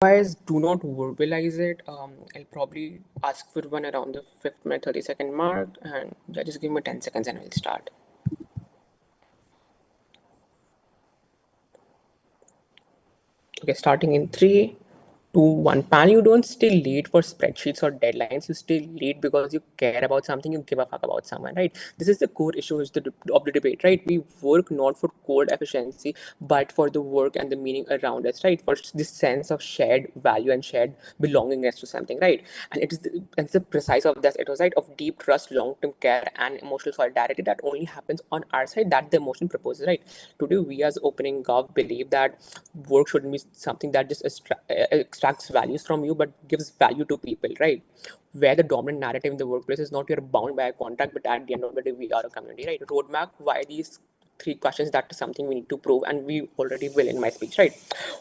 Otherwise, do not verbalize it. I'll probably ask for one around the 5th minute, 30-second mark, and yeah, just give me 10 seconds and we'll start. Okay, starting in 3, 2, 1. Pan, you don't stay late for spreadsheets or deadlines. You stay late because you care about something, you give a fuck about someone, right? This is the core issue of the debate, right? We work not for code efficiency, but for the work and the meaning around us, right? For this sense of shared value and shared belongingness to something, right? And it's the precise of this, it was right, of deep trust, long-term care, and emotional solidarity that only happens on our side, that the emotion proposes, right? Today, we as opening gov believe that work shouldn't be something that just extracts values from you, but gives value to people, right? Where the dominant narrative in the workplace is not you're bound by a contract, but at the end of the day, we are a community, right? Roadmap, why these three questions, that is something we need to prove, and we already will in my speech, right?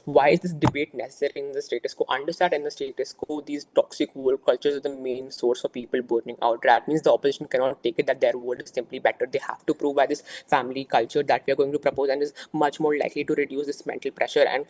Why is this debate necessary in the status quo? Understand, in the status quo, these toxic work cultures are the main source of people burning out. That means the opposition cannot take it that their world is simply better. They have to prove by this family culture that we are going to propose, and is much more likely to reduce this mental pressure and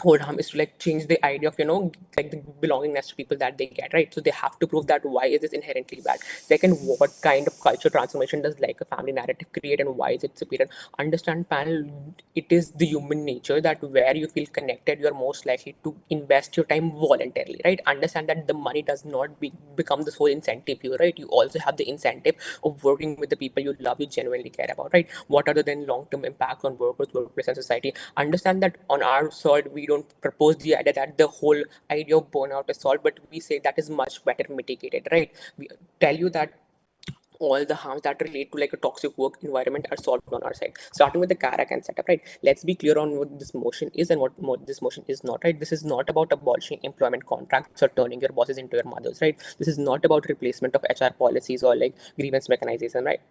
hold harm, is to like change the idea of like the belongingness to people that they get, right? So they have to prove that why is this inherently bad. Second, what kind of culture transformation does like a family narrative create, and why is it superior? Understand, panel, it is the human nature that where you feel connected, you're most likely to invest your time voluntarily, right? Understand that the money does not become the sole incentive here, right? You also have the incentive of working with the people you love, you genuinely care about, right? What are the then long-term impact on workers, workplace, and society? Understand that on our side, we don't propose the idea that the whole idea of burnout is solved, but we say that is much better mitigated, right? We tell you that all the harms that relate to like a toxic work environment are solved on our side, starting with the Karakan setup, right? Let's be clear on what this motion is and what this motion is not, right? This is not about abolishing employment contracts or turning your bosses into your mothers, right? This is not about replacement of HR policies or like grievance mechanism, right?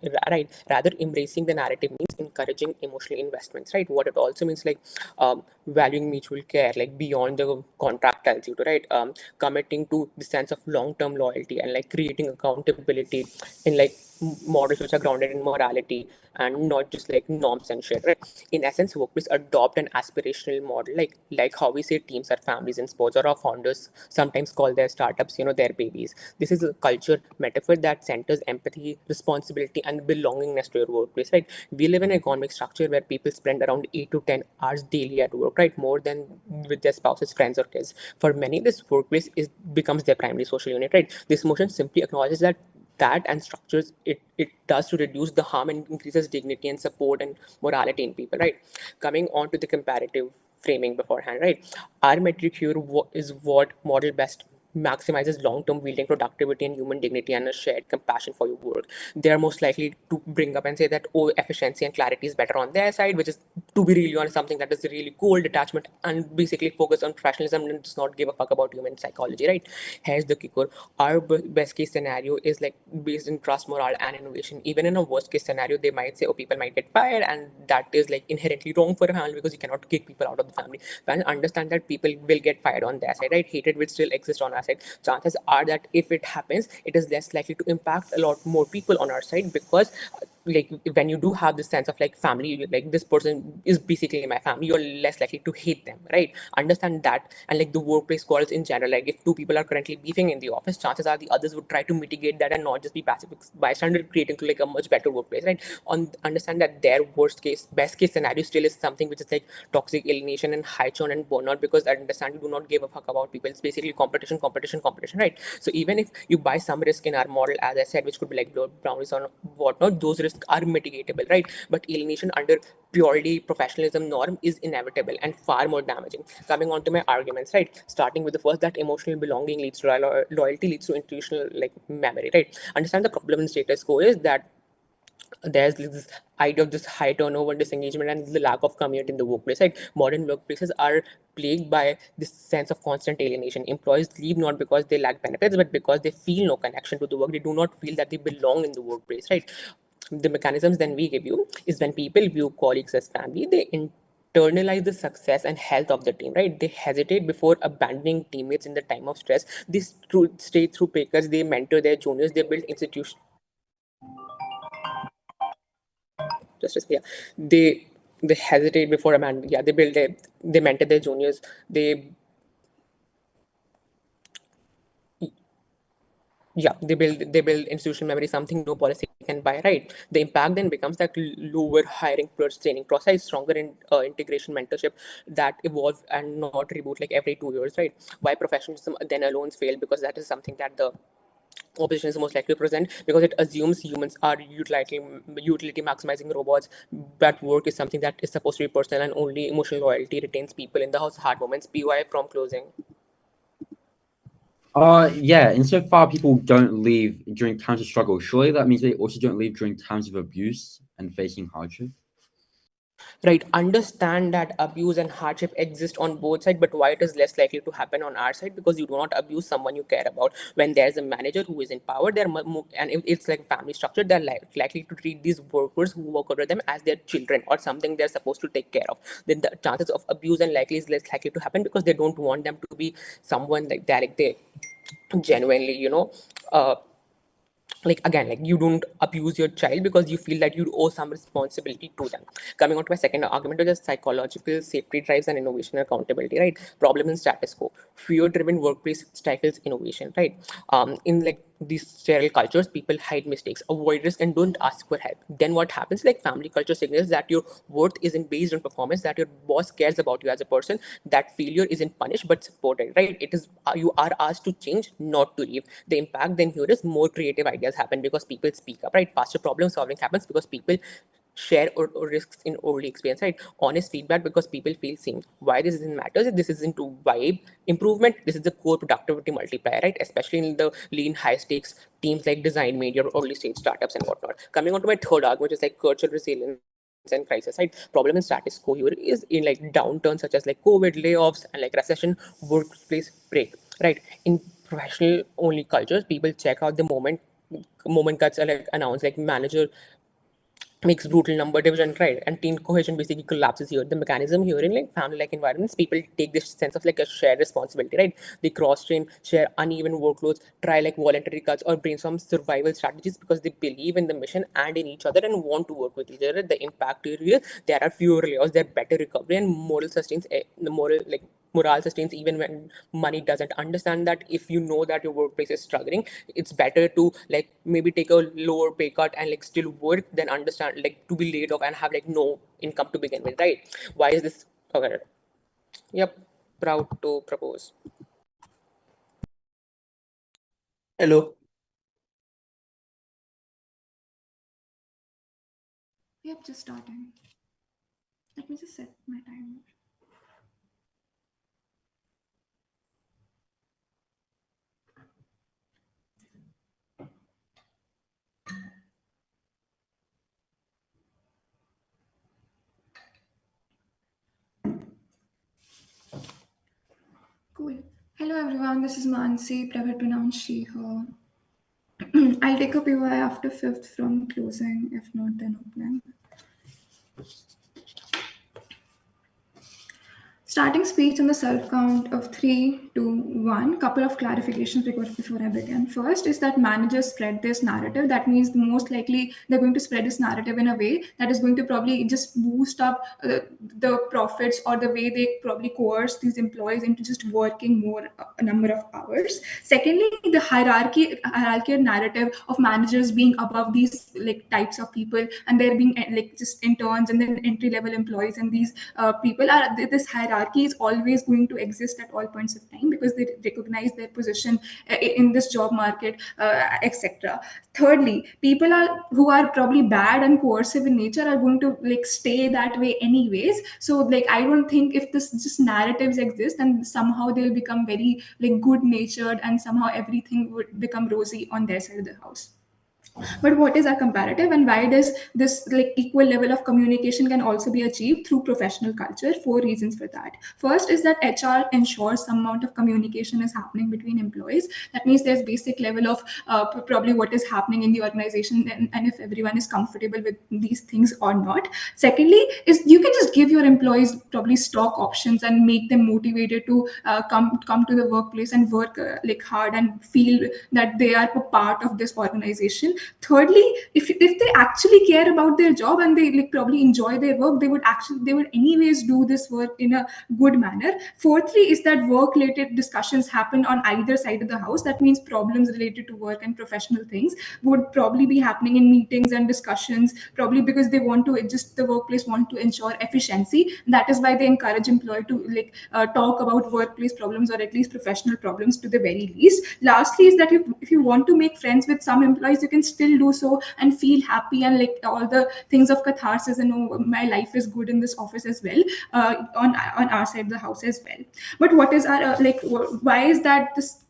Rather, embracing the narrative means encouraging emotional investments, right? What it also means, like valuing mutual care, like beyond the contract tells you to, right? Committing to the sense of long-term loyalty, and like creating accountability in like models which are grounded in morality and not just like norms and shit, right? In essence, workplace adopt an aspirational model, like how we say teams are families in sports, or our founders sometimes call their startups, their babies. This is a culture metaphor that centers empathy, responsibility, and belongingness to your workplace, right? We live in an economic structure where people spend around 8 to 10 hours daily at work, right? More than with their spouses, friends, or kids. For many, this workplace becomes their primary social unit, right? This motion simply acknowledges that and structures it does to reduce the harm and increases dignity and support and morality in people, right? Coming on to the comparative framing beforehand, right? Our metric here is what model best maximizes long-term wielding productivity and human dignity and a shared compassion for your work. They are most likely to bring up and say that, oh, efficiency and clarity is better on their side, which is, to be really honest, something that is really cool detachment and basically focus on professionalism and does not give a fuck about human psychology, right? Here's the kicker. Our best case scenario is like based in trust, morale, and innovation. Even in a worst case scenario, they might say, oh, people might get fired, and that is like inherently wrong for a family because you cannot kick people out of the family. And understand that people will get fired on their side, right? Hatred will still exist on our side. Chances are that if it happens, it is less likely to impact a lot more people on our side, because like when you do have this sense of like family, like this person is basically my family, you're less likely to hate them, right? Understand that. And like the workplace quarrels in general, like if two people are currently beefing in the office, chances are the others would try to mitigate that and not just be passive bystander, creating to like a much better workplace, right? Understand that their best case scenario still is something which is like toxic alienation and high churn and burnout, because I understand you do not give a fuck about people. It's basically competition, right? So even if you buy some risk in our model, as I said, which could be like blood boundaries or whatnot, those risks are mitigatable, right? But alienation under purely professionalism norm is inevitable and far more damaging. Coming on to my arguments, right? Starting with the first, that emotional belonging leads to loyalty, leads to institutional like memory, right? Understand the problem in status quo is that there's this idea of this high turnover, disengagement, and the lack of community in the workplace, right? Modern workplaces are plagued by this sense of constant alienation. Employees leave not because they lack benefits, but because they feel no connection to the work. They do not feel that they belong in the workplace, right? The mechanisms then we give you is when people view colleagues as family, they internalize the success and health of the team, right? They hesitate before abandoning teammates in the time of stress. They stay through pay cuts, they mentor their juniors, they build institutions. Justice, yeah. They hesitate before abandoning. Yeah, they mentor their juniors. They Yeah, they build institutional memory, something no policy can buy, right? The impact then becomes that lower hiring plus training process, stronger in integration mentorship that evolve and not reboot like every 2 years, right? Why professionalism then alone fail? Because that is something that the opposition is most likely to present, because it assumes humans are utility maximizing robots. That work is something that is supposed to be personal, and only emotional loyalty retains people in the hard moments. PY from closing. Yeah, insofar people don't leave during times of struggle, surely that means they also don't leave during times of abuse and facing hardship. Right, understand that abuse and hardship exist on both sides, but why it is less likely to happen on our side? Because you do not abuse someone you care about. When there's a manager who is in power, and if it's like family structure, they're likely to treat these workers who work under them as their children or something they're supposed to take care of. Then the chances of abuse and likely is less likely to happen, because they don't want them to be someone like that, like they genuinely, uh, like again, like you don't abuse your child because you feel that you owe some responsibility to them. Coming on to my second argument, is psychological safety drives and innovation and accountability, right? Problem in status quo, fear driven workplace stifles innovation, right? In like these sterile cultures, people hide mistakes, avoid risk, and don't ask for help. Then what happens, like family culture signals that your worth isn't based on performance, that your boss cares about you as a person, that failure isn't punished but supported, right? It is you are asked to change, not to leave. The impact then here is more creative ideas happen because people speak up, right? Faster problem solving happens because people share or risks in early experience, right? Honest feedback because people feel seen. Why this isn't matters? This isn't to vibe improvement. This is the core productivity multiplier, right? Especially in the lean, high stakes teams like design, media, or early stage startups and whatnot. Coming on to my third argument, which is like cultural resilience and crisis, right? Problem in status quo here is in like downturns such as like COVID, layoffs, and like recession, workplace break, right? In professional only cultures, people check out the moment cuts are like announced, like manager makes brutal number division, right? And team cohesion basically collapses here. The mechanism here in like family like environments, people take this sense of like a shared responsibility, right? They cross train, share uneven workloads, try like voluntary cuts or brainstorm survival strategies because they believe in the mission and in each other and want to work with each other. The impact here, there are fewer layoffs, there are better recovery, and morale sustains even when money doesn't. Understand that if you know that your workplace is struggling, it's better to like maybe take a lower pay cut and like still work than understand like to be laid off and have like no income to begin with, right? Why is this? Okay. Yep. Proud to propose. Hello. Yep, just starting. Let me just set my timer. Cool. Hello everyone, this is Mansi, prefer pronounced she, her. I'll take a PY after 5th from closing, if not then opening. Starting speech on the self count of 3, 2, 1. Couple of clarifications before I begin. First is that managers spread this narrative. That means most likely they're going to spread this narrative in a way that is going to probably just boost up the profits, or the way they probably coerce these employees into just working more a number of hours. Secondly, the hierarchical narrative of managers being above these like types of people, and they're being like just interns and then entry level employees, and these people are this hierarchy is always going to exist at all points of time because they recognize their position in this job market, etc. Thirdly, people who are probably bad and coercive in nature are going to like stay that way anyways. So like I don't think if this just narratives exist, and somehow they'll become very like good natured, and somehow everything would become rosy on their side of the house. But what is our comparative, and why does this like equal level of communication can also be achieved through professional culture? Four reasons for that. First is that HR ensures some amount of communication is happening between employees. That means there's basic level of probably what is happening in the organization, and if everyone is comfortable with these things or not. Secondly is you can just give your employees probably stock options and make them motivated to come to the workplace and work like hard and feel that they are a part of this organization. Thirdly, if they actually care about their job and they like probably enjoy their work, they would anyways do this work in a good manner. Fourthly is that work related discussions happen on either side of the house. That means problems related to work and professional things would probably be happening in meetings and discussions, probably because they want to just the workplace want to ensure efficiency. That is why they encourage employee to talk about workplace problems or at least professional problems to the very least. Lastly is that if you want to make friends with some employees, you can still do so and feel happy and like all the things of catharsis and oh, my life is good in this office as well, on our side of the house as well. But what is our why is that this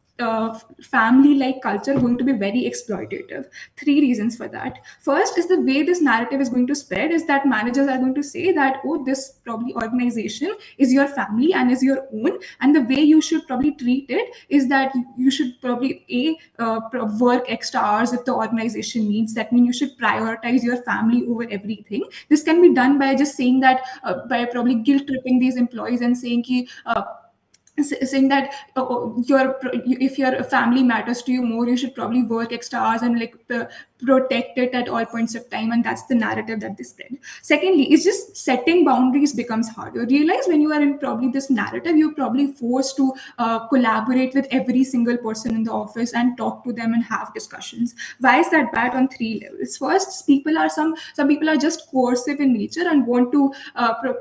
family-like culture going to be very exploitative? Three reasons for that. First is the way this narrative is going to spread is that managers are going to say that, oh, this probably organization is your family and is your own, and the way you should probably treat it is that you should probably work extra hours if the organization needs. That means you should prioritize your family over everything. This can be done by just saying that, by probably guilt tripping these employees and saying saying that if your family matters to you more, you should probably work extra hours and protect it at all points of time, and that's the narrative that they spread. Secondly, it's just setting boundaries becomes hard. You realize when you are in probably this narrative, you're probably forced to collaborate with every single person in the office and talk to them and have discussions. Why is that bad? On three levels. First, some people are just coercive in nature and want to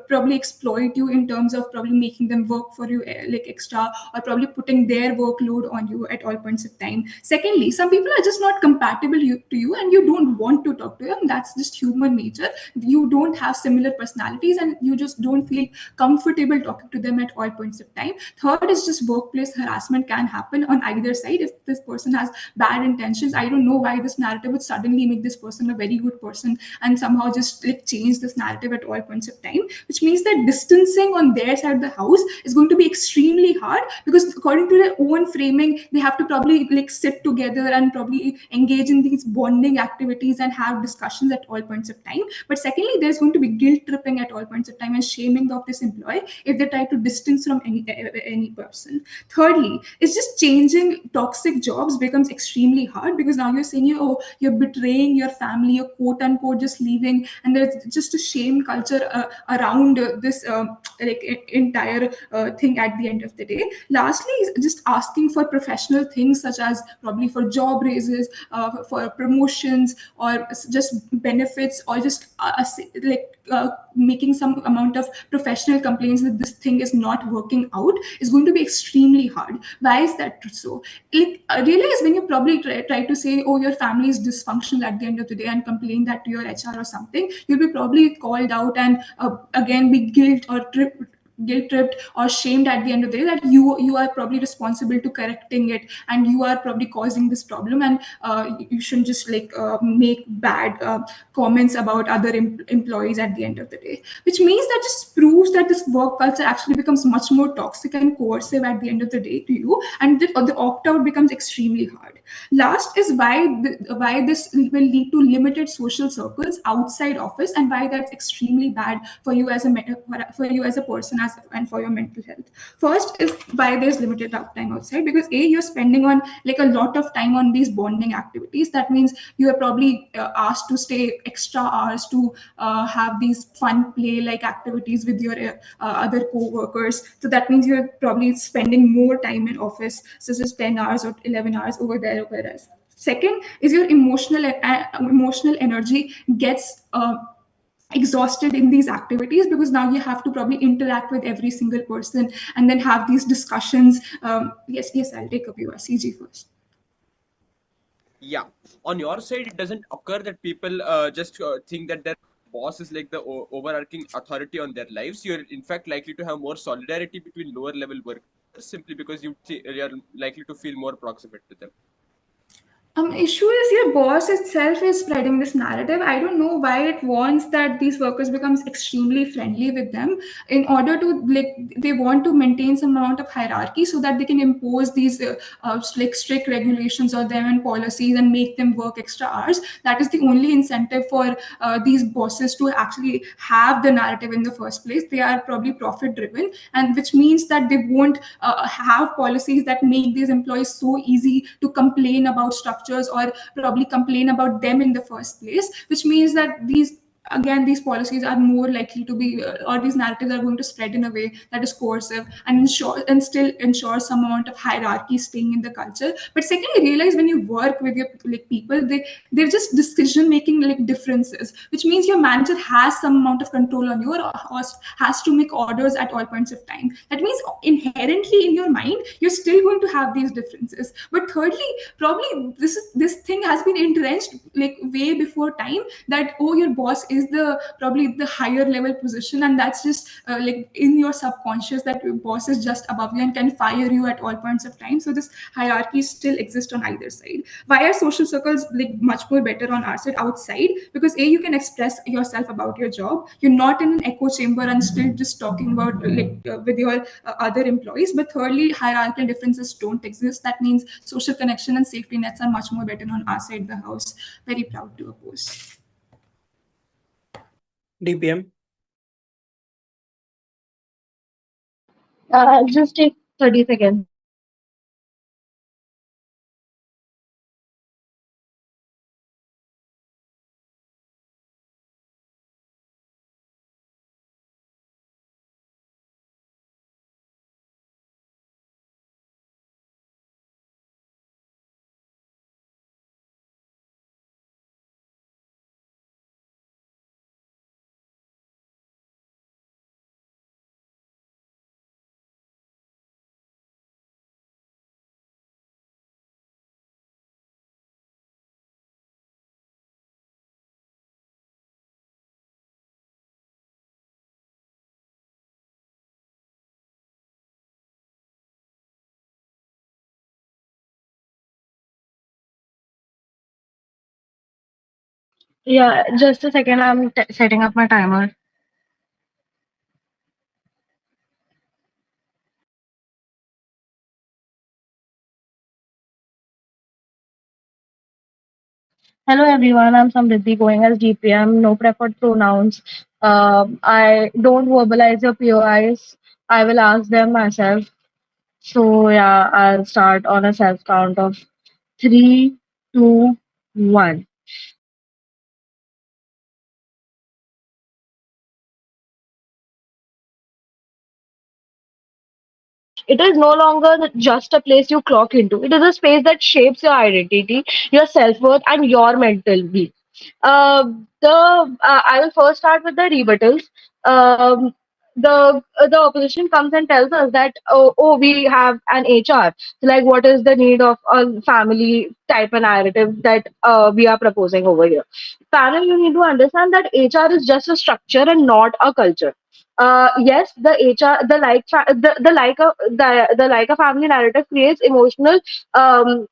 probably exploit you in terms of probably making them work for you extra, or probably putting their workload on you at all points of time. Secondly, some people are just not compatible to you and you don't want to talk to them. That's just human nature. You don't have similar personalities and you just don't feel comfortable talking to them at all points of time. Third is just workplace harassment can happen on either side. If this person has bad intentions, I don't know why this narrative would suddenly make this person a very good person and somehow just change this narrative at all points of time, which means that distancing on their side of the house is going to be extremely hard, because according to their own framing, they have to probably sit together and probably engage in these bonding activities and have discussions at all points of time. But secondly, there's going to be guilt tripping at all points of time and shaming of this employee if they try to distance from any person. Thirdly, it's just changing toxic jobs becomes extremely hard, because now you're saying you're betraying your family, you're quote unquote just leaving, and there's just a shame culture around this entire thing at the end of the day. Lastly, just asking for professional things such as probably for job raises, for promotions, or just benefits, or just making some amount of professional complaints that this thing is not working out is going to be extremely hard. Why is that so? Realize when you probably try to say, oh, your family is dysfunctional at the end of the day and complain that to your HR or something, you'll be probably called out and again be guilt tripped or shamed at the end of the day that you are probably responsible to correcting it and you are probably causing this problem, and you shouldn't just make bad comments about other employees at the end of the day, which means that just proves that this work culture actually becomes much more toxic and coercive at the end of the day to you, and the opt-out becomes extremely hard. Last is why this will lead to limited social circles outside office, and why that's extremely bad for you as a person and for your mental health. First is why there's limited time outside, because you're spending on a lot of time on these bonding activities. That means you are probably asked to stay extra hours to have these fun play activities with your other co-workers. So that means you're probably spending more time in office, such as 10 hours or 11 hours over there. Whereas second is your emotional energy gets exhausted in these activities, because now you have to probably interact with every single person and then have these discussions. Yes, I'll take up your CG first. Yeah, on your side, it doesn't occur that people just think that their boss is like the overarching authority on their lives. You're in fact likely to have more solidarity between lower level workers simply because you're likely to feel more proximate to them. Issue is your boss itself is spreading this narrative. I don't know why it wants that these workers becomes extremely friendly with them in order to they want to maintain some amount of hierarchy so that they can impose these strict regulations on them and policies and make them work extra hours. That is the only incentive for these bosses to actually have the narrative in the first place. They are probably profit driven, and which means that they won't have policies that make these employees so easy to complain about structure structures or probably complain about them in the first place, which means that these policies are more likely to be or these narratives are going to spread in a way that is coercive and still ensure some amount of hierarchy staying in the culture. But secondly, realize when you work with your people, they're just decision making differences, which means your manager has some amount of control on you or has to make orders at all points of time. That means inherently in your mind you're still going to have these differences. But thirdly, probably this thing has been entrenched way before time, that your boss is probably the higher level position, and that's just in your subconscious that your boss is just above you and can fire you at all points of time. So this hierarchy still exists on either side. Why are social circles much more better on our side outside? Because you can express yourself about your job. You're not in an echo chamber and still just talking about with your other employees. But thirdly, hierarchical differences don't exist. That means social connection and safety nets are much more better on our side of the house. Very proud to oppose. DPM. Just take 30 seconds. Yeah, just a second. I'm setting up my timer. Hello everyone, I'm Samriddhi going as DPM, no preferred pronouns. I don't verbalize your POIs. I will ask them myself. So yeah, I'll start on a self count of three, two, one. It is no longer just a place you clock into. It is a space that shapes your identity, your self worth, and your mental being. I will first start with the rebuttals. Um, the opposition comes and tells us that we have an HR. Like, what is the need of a family type of narrative that we are proposing over here? Panel, you need to understand that HR is just a structure and not a culture. Yes, the HR, the like a family narrative creates emotional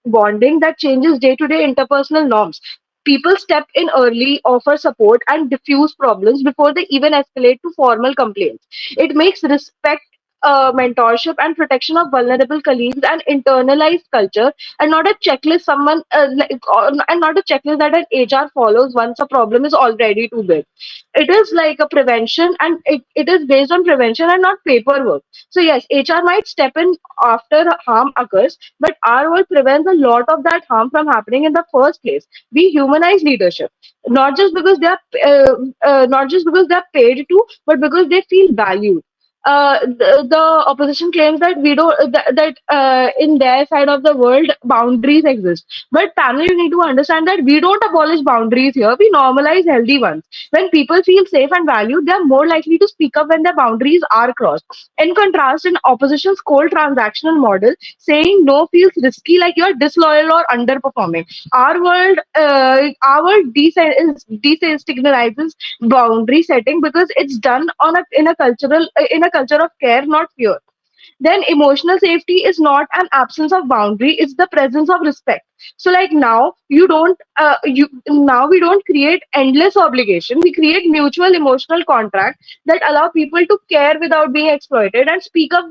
bonding that changes day to day interpersonal norms. People step in early, offer support, and diffuse problems before they even escalate to formal complaints. It makes respect, mentorship, and protection of vulnerable colleagues an internalized culture, and not a checklist and not a checklist that an HR follows once a problem is already too big. It is like a prevention, and it is based on prevention and not paperwork. So yes, HR might step in after harm occurs, but our world prevents a lot of that harm from happening in the first place. We humanize leadership, not just because they are paid to, but because they feel valued. The opposition claims that we don't that in their side of the world boundaries exist, but panel, you need to understand that we don't abolish boundaries here. We normalize healthy ones. When people feel safe and valued, they are more likely to speak up when their boundaries are crossed. In contrast, in opposition's cold transactional model, saying no feels risky, like you're disloyal or underperforming. Our world destigmatizes boundary setting because it's done in a culture of care, not fear. Then emotional safety is not an absence of boundary, it's the presence of respect. So like now we don't create endless obligation, we create mutual emotional contract that allow people to care without being exploited and speak up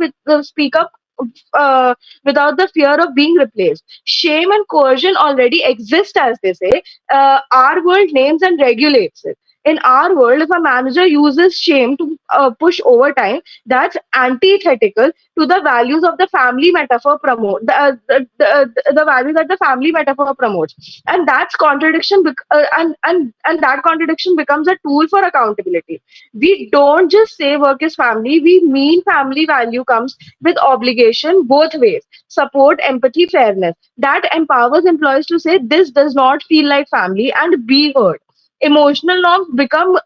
without the fear of being replaced. Shame and coercion already exist, as they say. Our world names and regulates it. In our world, if a manager uses shame to push overtime, that's antithetical to the values of the family metaphor promote the values that the family metaphor promotes, and that's contradiction and that contradiction becomes a tool for accountability. We don't just say work is family, we mean family value comes with obligation both ways: support, empathy, fairness. That empowers employees to say this does not feel like family and be heard. Emotional norms become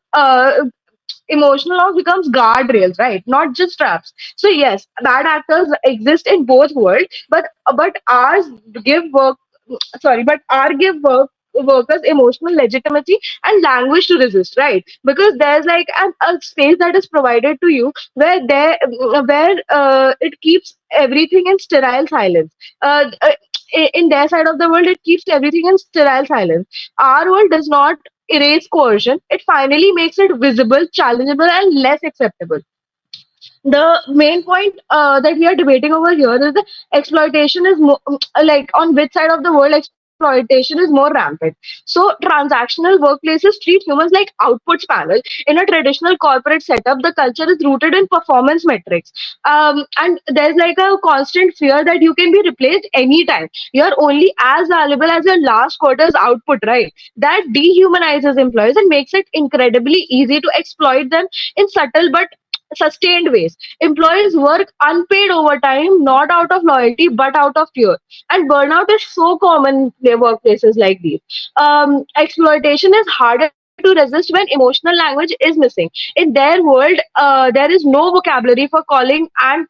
emotional norms becomes guardrails, right? Not just traps. So yes, bad actors exist in both worlds, but ours give work but our give workers emotional legitimacy and language to resist, right? Because there's like a space that is provided to you where it keeps everything in sterile silence. In their side of the world, it keeps everything in sterile silence. Our world does not erase coercion, it finally makes it visible, challengeable, and less acceptable. The main point that we are debating over here is the exploitation is more like on which side of the world exploitation is more rampant. So transactional workplaces treat humans like outputs panel. In a traditional corporate setup, the culture is rooted in performance metrics, and there's like a constant fear that you can be replaced anytime. You're only as valuable as your last quarter's output, right? That dehumanizes employees and makes it incredibly easy to exploit them in subtle but sustained ways. Employees work unpaid overtime, not out of loyalty, but out of fear. And burnout is so common in their workplaces like these. Exploitation is harder to resist when emotional language is missing. In their world, there is no vocabulary for calling out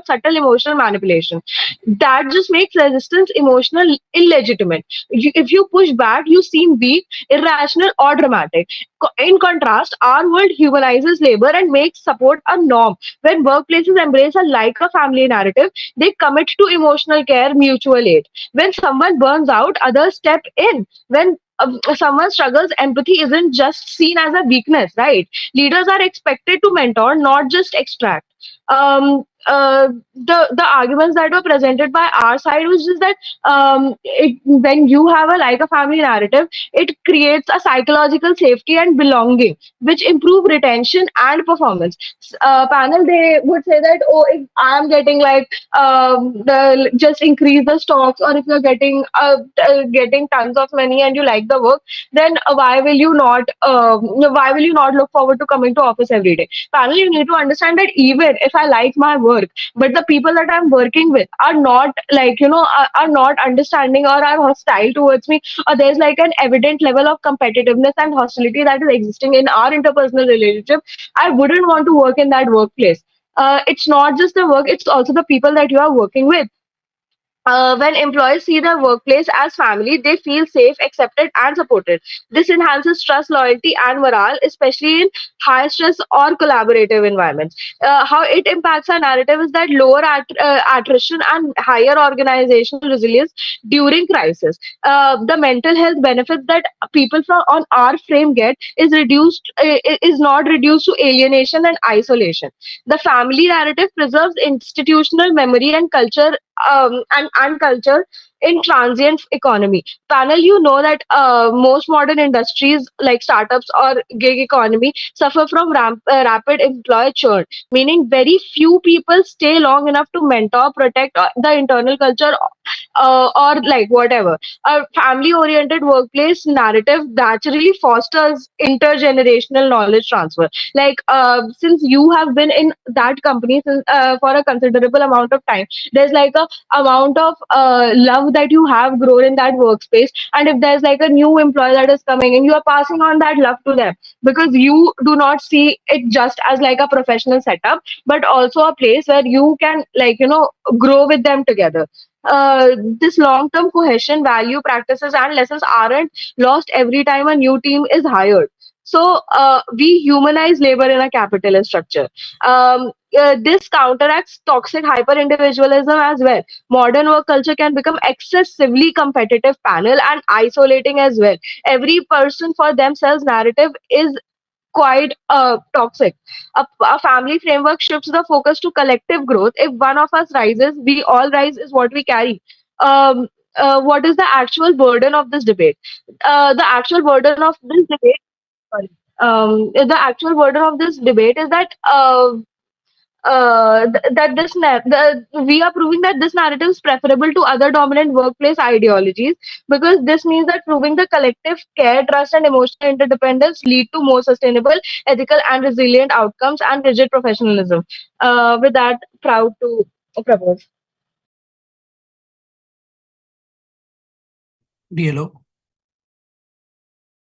subtle emotional manipulation. That just makes resistance emotional illegitimate. If you push back, you seem weak, irrational, or dramatic. In contrast, our world humanizes labor and makes support a norm. When workplaces embrace a like a family narrative, they commit to emotional care, mutual aid. When someone burns out, others step in. When someone struggles, empathy isn't just seen as a weakness, right? Leaders are expected to mentor, not just extract. The arguments that were presented by our side was just that when you have a like a family narrative, it creates a psychological safety and belonging, which improve retention and performance. Panel, they would say that, oh, if I am getting like just increase the stocks, or if you're getting tons of money and you like the work, then why will you not look forward to coming to office every day? Panel, you need to understand that even if I like my work, but the people that I'm working with are not like are not understanding or are hostile towards me, or there's like an evident level of competitiveness and hostility that is existing in our interpersonal relationship, I wouldn't want to work in that workplace. It's not just the work, it's also the people that you are working with. When employees see their workplace as family, they feel safe, accepted, and supported. This enhances trust, loyalty, and morale, especially in high stress or collaborative environments. How it impacts our narrative is that lower attrition and higher organizational resilience during crisis. The mental health benefits that people from on our frame get is not reduced to alienation and isolation. The family narrative preserves institutional memory and culture and culture in transient economy. Panel, you know that most modern industries like startups or gig economy suffer from rapid employee churn, meaning very few people stay long enough to mentor, protect the internal culture, or like whatever. A family oriented workplace narrative naturally fosters intergenerational knowledge transfer. Like since you have been in that company for a considerable amount of time, there's like a amount of love that you have grown in that workspace, and if there's like a new employee that is coming in, you are passing on that love to them, because you do not see it just as like a professional setup, but also a place where you can grow with them together. This long-term cohesion, value, practices, and lessons aren't lost every time a new team is hired. So we humanize labor in a capitalist structure. This counteracts toxic hyper-individualism as well. Modern work culture can become excessively competitive, panel, and isolating as well. Every person for themselves narrative is quite toxic. A family framework shifts the focus to collective growth. If one of us rises, we all rise is what we carry. What is the actual burden of this debate? The actual burden of this debate. Sorry. The actual burden of this debate is that that we are proving that this narrative is preferable to other dominant workplace ideologies, because this means that proving the collective care, trust, and emotional interdependence lead to more sustainable, ethical, and resilient outcomes and rigid professionalism. With that, proud to propose. Hello.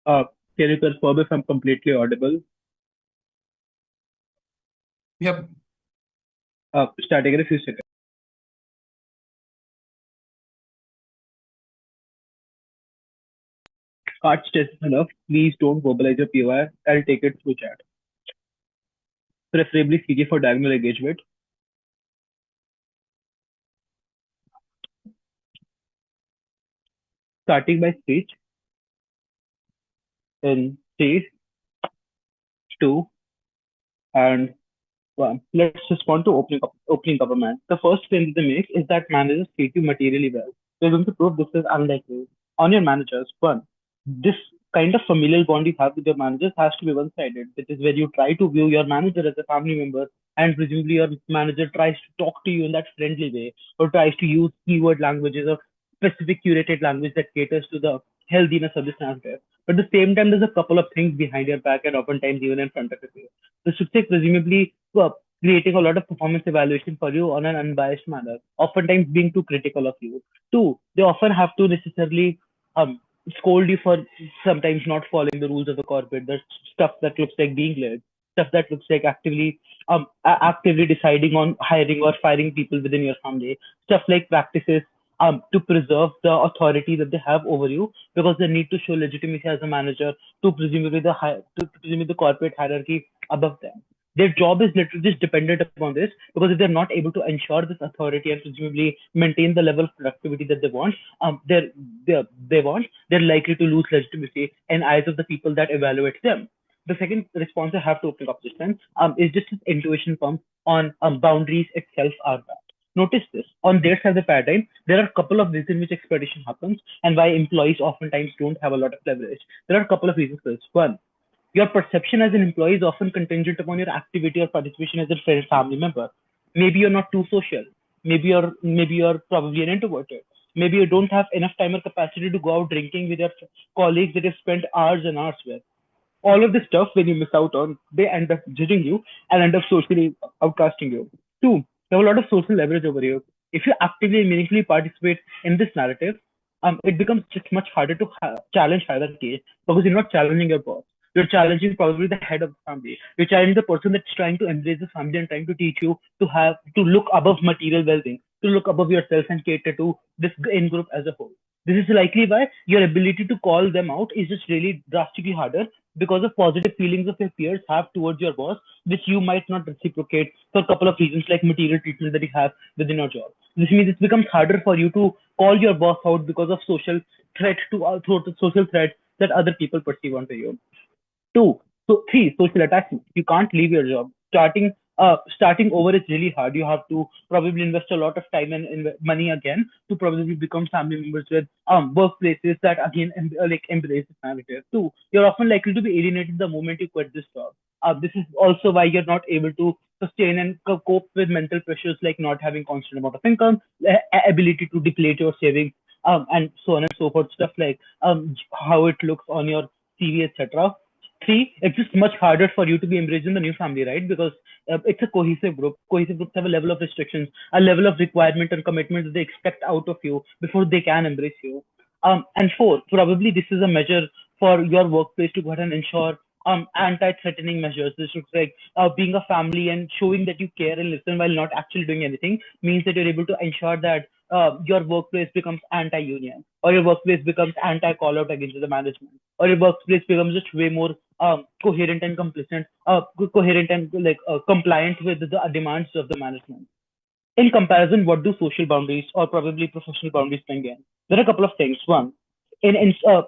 Uh, can you confirm if I'm completely audible? Yep. Starting in a few seconds. Can't stress enough. Please don't verbalize your POI. I'll take it through chat. Preferably CG for diagonal engagement. Starting by speech in 3, 2, and 1. Let's respond to opening government. The first claim they make is that managers treat you materially well. We're going to prove this is unlikely. On your managers, 1. This kind of familial bond you have with your managers has to be one-sided, which is where you try to view your manager as a family member, and presumably your manager tries to talk to you in that friendly way, or tries to use keyword languages or specific curated language that caters to the healthiness of this narrative. But at the same time, there's a couple of things behind your back and oftentimes even in front of you. This should say presumably creating a lot of performance evaluation for you on an unbiased manner, oftentimes being too critical of you. 2, they often have to necessarily scold you for sometimes not following the rules of the corporate. There's stuff that looks like being led, stuff that looks like actively deciding on hiring or firing people within your family, stuff like practices to preserve the authority that they have over you, because they need to show legitimacy as a manager to presumably the corporate hierarchy above them. Their job is literally just dependent upon this, because if they're not able to ensure this authority and presumably maintain the level of productivity that they want, they're likely to lose legitimacy in eyes of the people that evaluate them. The second response I have to open up this time is just this intuition pump on boundaries itself are bad. Notice this. On their side of the paradigm, there are a couple of reasons in which exploitation happens and why employees oftentimes don't have a lot of leverage. There are a couple of reasons for this. One, your perception as an employee is often contingent upon your activity or participation as a friend, family member. Maybe you're not too social. Maybe you're probably an introverted. Maybe you don't have enough time or capacity to go out drinking with your colleagues that you've spent hours and hours with. All of this stuff, when you miss out on, they end up judging you and end up socially outcasting you. 2, you have a lot of social leverage over you. If you actively and meaningfully participate in this narrative, it becomes just much harder to challenge hierarchy, because you're not challenging your boss. You're challenging probably the head of the family. You're challenging the person that's trying to embrace the family and trying to teach you to look above material well-being, to look above yourself and cater to this in group as a whole. This is likely why your ability to call them out is just really drastically harder, because of positive feelings of your peers have towards your boss, which you might not reciprocate for a couple of reasons like material treatment that you have within your job. This means it becomes harder for you to call your boss out because of social social threats that other people perceive onto you. 2, 3, social attachment. You can't leave your job. Starting over is really hard. You have to probably invest a lot of time and money again to probably become family members with workplaces that again embrace this narrative. 2, you're often likely to be alienated the moment you quit this job. This is also why you're not able to sustain and cope with mental pressures like not having constant amount of income, ability to deplete your savings, and so on and so forth. Stuff like how it looks on your CV, etc. 3, it's just much harder for you to be embraced in the new family, right? Because it's a cohesive group. Cohesive groups have a level of restrictions, a level of requirement and commitment that they expect out of you before they can embrace you. And 4, probably this is a measure for your workplace to go ahead and ensure anti-threatening measures. This looks like being a family and showing that you care and listen while not actually doing anything means that you're able to ensure that your workplace becomes anti-union, or your workplace becomes anti-call-out against the management, or your workplace becomes just way more coherent and compliant with the demands of the management. In comparison, what do social boundaries or probably professional boundaries bring in? There are a couple of things. One, in uh,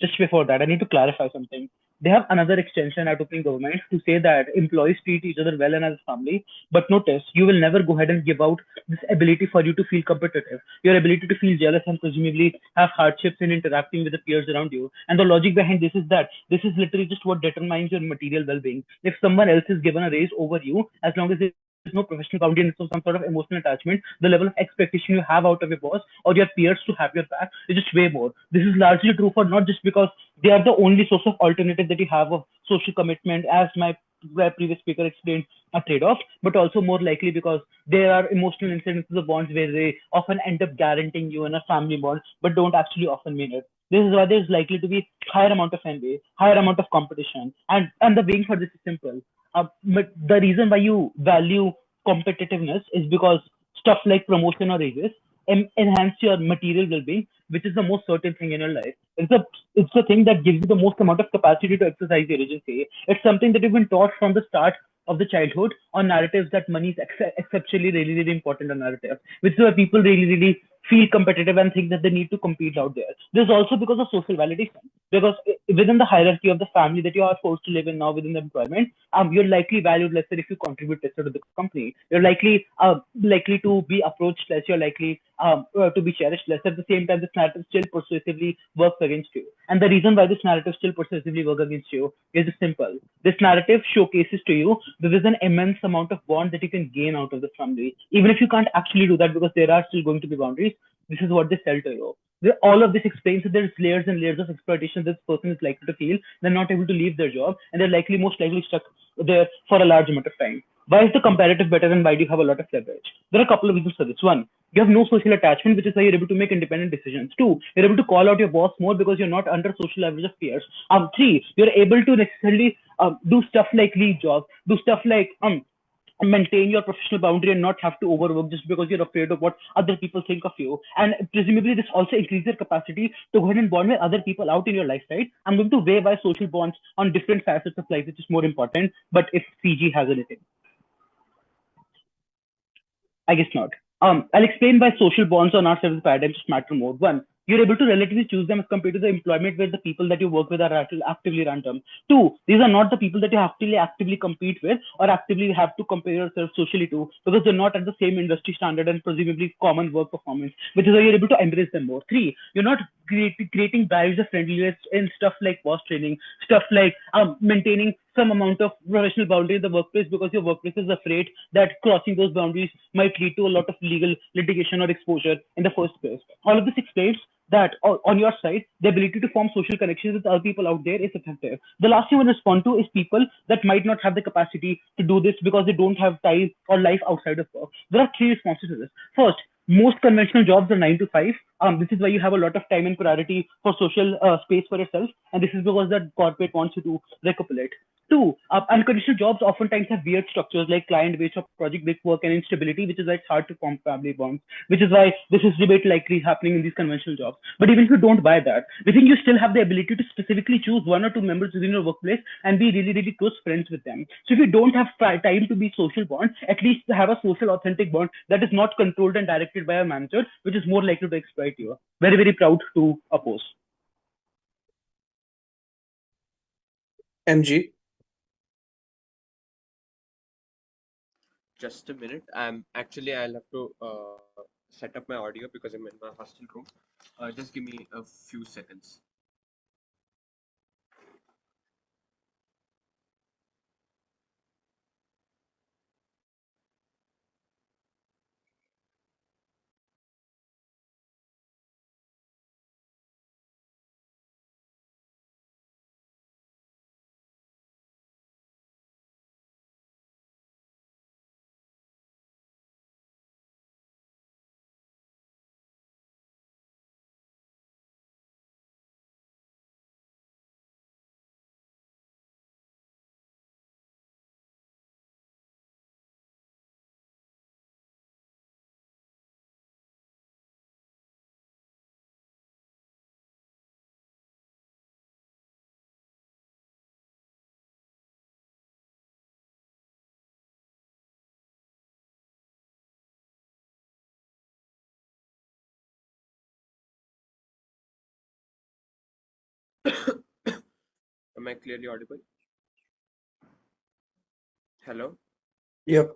just before that, I need to clarify something. They have another extension at opening government to say that employees treat each other well and as a family. But notice, you will never go ahead and give out this ability for you to feel competitive, your ability to feel jealous and presumably have hardships in interacting with the peers around you. And the logic behind this is that this is literally just what determines your material well-being. If someone else is given a raise over you, as long as there's no professional boundary and some sort of emotional attachment, the level of expectation you have out of your boss or your peers to have your back is just way more. This is largely true for not just because they are the only source of alternative that you have of social commitment, as my previous speaker explained, a trade-off, but also more likely because there are emotional incidences of bonds where they often end up guaranteeing you in a family bond, but don't actually often mean it. This is why there's likely to be higher amount of envy, higher amount of competition, and the weighing for this is simple. But the reason why you value competitiveness is because stuff like promotion or raises enhance your material well-being, which is the most certain thing in your life. It's the thing that gives you the most amount of capacity to exercise your agency. It's something that you've been taught from the start of the childhood on narratives that money is exceptionally really really important on narrative, which is why people really feel competitive and think that they need to compete out there. There's also because of social validation, because within the hierarchy of the family that you are forced to live in now within the employment, you're likely valued lesser if you contribute lesser to the company. You're likely to be approached less. You're likely to be cherished less. At the same time, this narrative still persuasively works against you. And the reason why this narrative still persuasively works against you is simple. This narrative showcases to you that there's an immense amount of bond that you can gain out of the family, even if you can't actually do that because there are still going to be boundaries. This is what they sell to you. All of this explains that there's layers and layers of exploitation this person is likely to feel. They're not able to leave their job, and they're most likely stuck there for a large amount of time. Why is the comparative better, and why do you have a lot of leverage? There are a couple of reasons for this. One, you have no social attachment, which is why you're able to make independent decisions. Two, you're able to call out your boss more because you're not under social average of peers. Three, you're able to necessarily do stuff like leave jobs, do stuff like maintain your professional boundary and not have to overwork just because you're afraid of what other people think of you. And presumably this also increases your capacity to go ahead and bond with other people out in your life, right? I'm going to weigh why social bonds on different facets of life, which is more important, but if CG has anything. I guess not. I'll explain why social bonds on our service paradigm just matter more. One, you're able to relatively choose them as compared to the employment where the people that you work with are actively random. Two, these are not the people that you have to actively compete with or actively have to compare yourself socially to, because they're not at the same industry standard and presumably common work performance, which is why you're able to embrace them more. Three, you're not creating barriers of friendliness in stuff like boss training, stuff like maintaining some amount of professional boundary in the workplace because your workplace is afraid that crossing those boundaries might lead to a lot of legal litigation or exposure in the first place. All of this explains that on your side, the ability to form social connections with other people out there is effective. The last thing I will respond to is people that might not have the capacity to do this because they don't have time or life outside of work. There are three responses to this. First, most conventional jobs are 9 to 5. This is why you have a lot of time and priority for social space for yourself. And this is because the corporate wants you to recopulate. Two, unconditional jobs oftentimes have weird structures like client-based or project-based work and instability, which is why it's hard to form family bonds, which is why this is debate likely happening in these conventional jobs. But even if you don't buy that, we think you still have the ability to specifically choose one or two members within your workplace and be really close friends with them. So if you don't have time to be social bond, at least have a social authentic bond that is not controlled and directed by a manager, which is more likely to exploit you. Very proud to oppose. MG. Just a minute. I'll have to set up my audio because I'm in my hostel room. Just give me a few seconds. Am Am I clearly audible? Hello? Yep.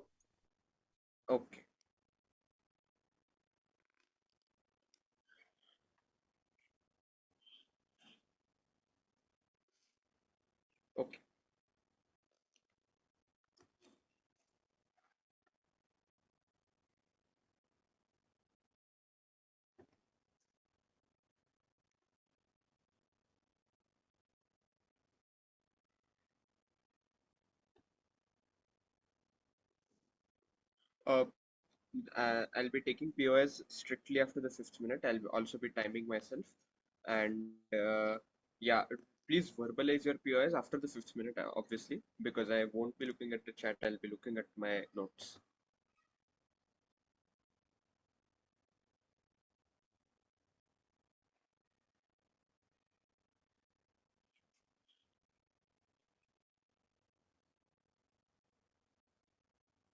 Okay. Okay. Uh, I'll be taking POS strictly after the 5th minute. I'll also be timing myself. And yeah, please verbalize your POS after the 5th minute, obviously, because I won't be looking at the chat. I'll be looking at my notes.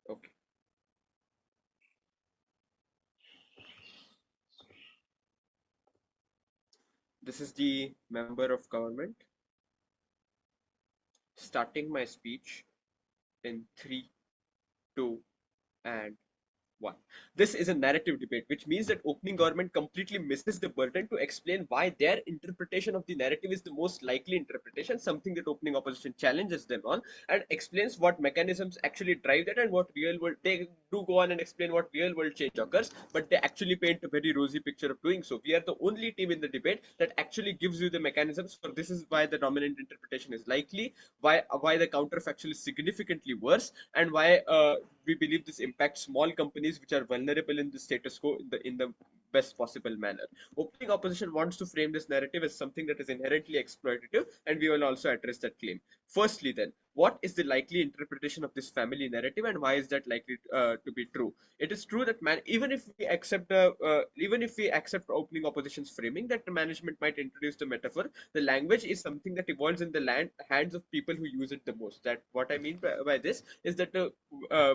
Okay. This is the member of government starting my speech in 3, 2, and 1. This is a narrative debate, which means that opening government completely misses the burden to explain why their interpretation of the narrative is the most likely interpretation, something that opening opposition challenges them on, and explains what mechanisms actually drive that and what real world, they do go on and explain what real world change occurs, but they actually paint a very rosy picture of doing so. We are the only team in the debate that actually gives you the mechanisms for this is why the dominant interpretation is likely, why the counterfactual is significantly worse, and why we believe this impacts small companies which are vulnerable in the status quo in the best possible manner. Opening opposition wants to frame this narrative as something that is inherently exploitative, and we will also address that claim. Firstly, then, what is the likely interpretation of this family narrative, and why is that likely to be true? It is true that even if we accept opening opposition's framing that the management might introduce the metaphor, the language is something that evolves in the hands of people who use it the most. That what I mean by this is that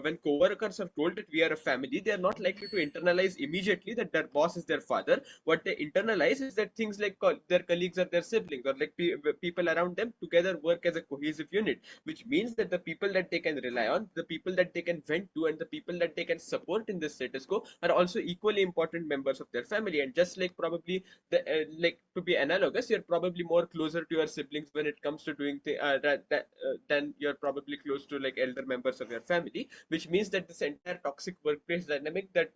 when co-workers are told that we are a family, they are not likely to internalize immediately that their boss is their father. What they internalize is that things like their colleagues are their siblings, or like people around them together work as a cohesive unit, which means that the people that they can rely on, the people that they can vent to, and the people that they can support in the status quo are also equally important members of their family. And just like probably like to be analogous, you're probably more closer to your siblings when it comes to doing than you're probably close to like elder members of your family, which means that this entire toxic workplace dynamic that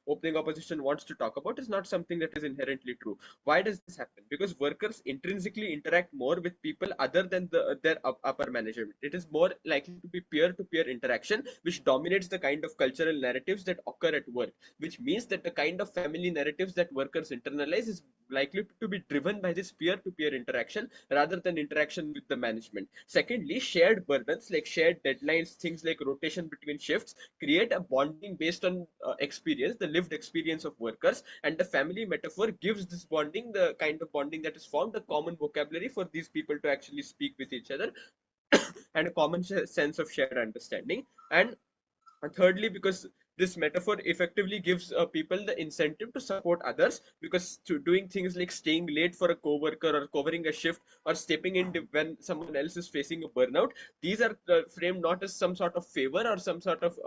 opening opposition wants to talk about is not something that is inherently true. Why does this happen? Because workers intrinsically interact more with people other than their upper management. It is more likely to be peer-to-peer interaction, which dominates the kind of cultural narratives that occur at work, which means that the kind of family narratives that workers internalize is likely to be driven by this peer-to-peer interaction rather than interaction with the management. Secondly, shared burdens like shared deadlines, things like rotation between shifts, create a bonding based on experience, the lived experience of workers, and the family metaphor gives this bonding, the kind of bonding that is formed, a common vocabulary for these people to actually speak with each other and a common sense of shared understanding. And thirdly, because this metaphor effectively gives people the incentive to support others, because to doing things like staying late for a co-worker or covering a shift or stepping in when someone else is facing a burnout, these are framed not as some sort of favor or some sort of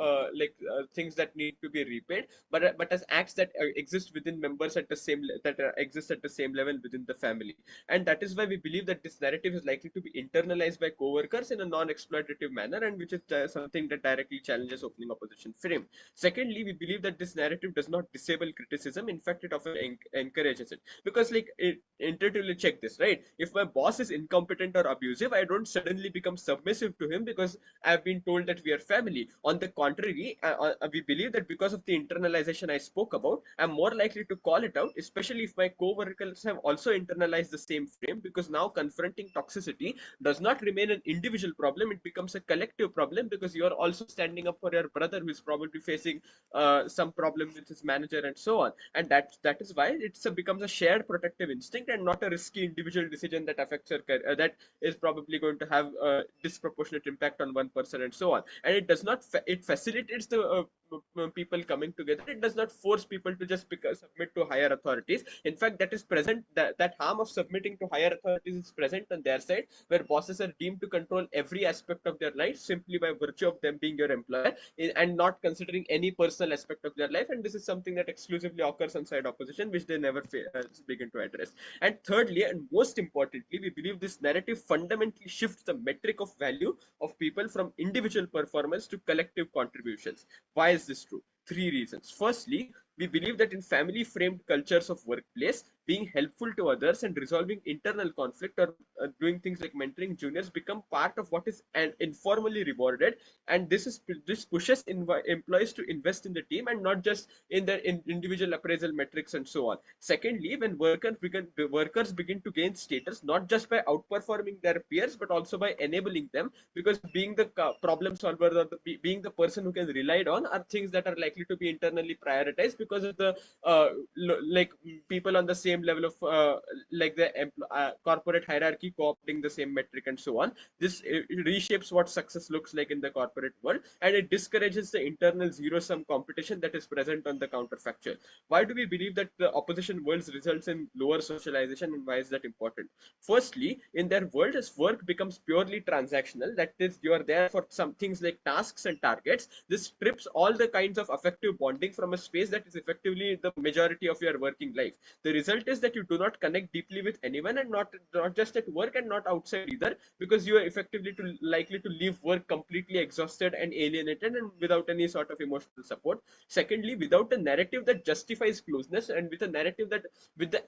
things that need to be repaid, but as acts that exist within members at the same that exist at the same level within the family. And that is why we believe that this narrative is likely to be internalized by co-workers in a non-exploitative manner, and which is something that directly challenges opening opposition frame. Secondly, we believe that this narrative does not disable criticism. In fact, it often encourages it. Because like intuitively check this, right? If my boss is incompetent or abusive, I don't suddenly become submissive to him because I've been told that we are family. On the contrary, we believe that because of the internalization I spoke about, I'm more likely to call it out, especially if my co-workers have also internalized the same frame, because now confronting toxicity does not remain an individual problem, it becomes a collective problem, because you are also standing up for your brother who is probably facing facing some problem with his manager and so on. And that is why it becomes a shared protective instinct and not a risky individual decision that affects her career, that is probably going to have a disproportionate impact on one person and so on. And it does not it facilitates the people coming together. It does not force people to just submit to higher authorities. In fact, that is present, that harm of submitting to higher authorities is present on their side, where bosses are deemed to control every aspect of their life simply by virtue of them being your employer, and not considering any personal aspect of their life. And this is something that exclusively occurs on side opposition, which they never begin to address. And thirdly, and most importantly, we believe this narrative fundamentally shifts the metric of value of people from individual performance to collective contributions. Why is this true? Three reasons. Firstly, we believe that in family framed cultures of workplace, being helpful to others and resolving internal conflict, or doing things like mentoring juniors, become part of what is informally rewarded. And this pushes employees to invest in the team and not just in their individual appraisal metrics and so on. Secondly, when workers begin to gain status not just by outperforming their peers but also by enabling them, because being the problem solver or being the person who can be relied on are things that are likely to be internally prioritized because of the like people on the same level of like the corporate hierarchy co-opting the same metric and so on. This reshapes what success looks like in the corporate world, and it discourages the internal zero-sum competition that is present on the counterfactual. Why do we believe that the opposition worlds results in lower socialization, and why is that important? Firstly, in their world, as work becomes purely transactional, that is, you are there for some things like tasks and targets, this strips all the kinds of affective bonding from a space that is effectively the majority of your working life. The result is that you do not connect deeply with anyone, and not just at work and not outside either, because you are effectively likely to leave work completely exhausted and alienated and without any sort of emotional support. Secondly, without a narrative that justifies closeness, and with a narrative that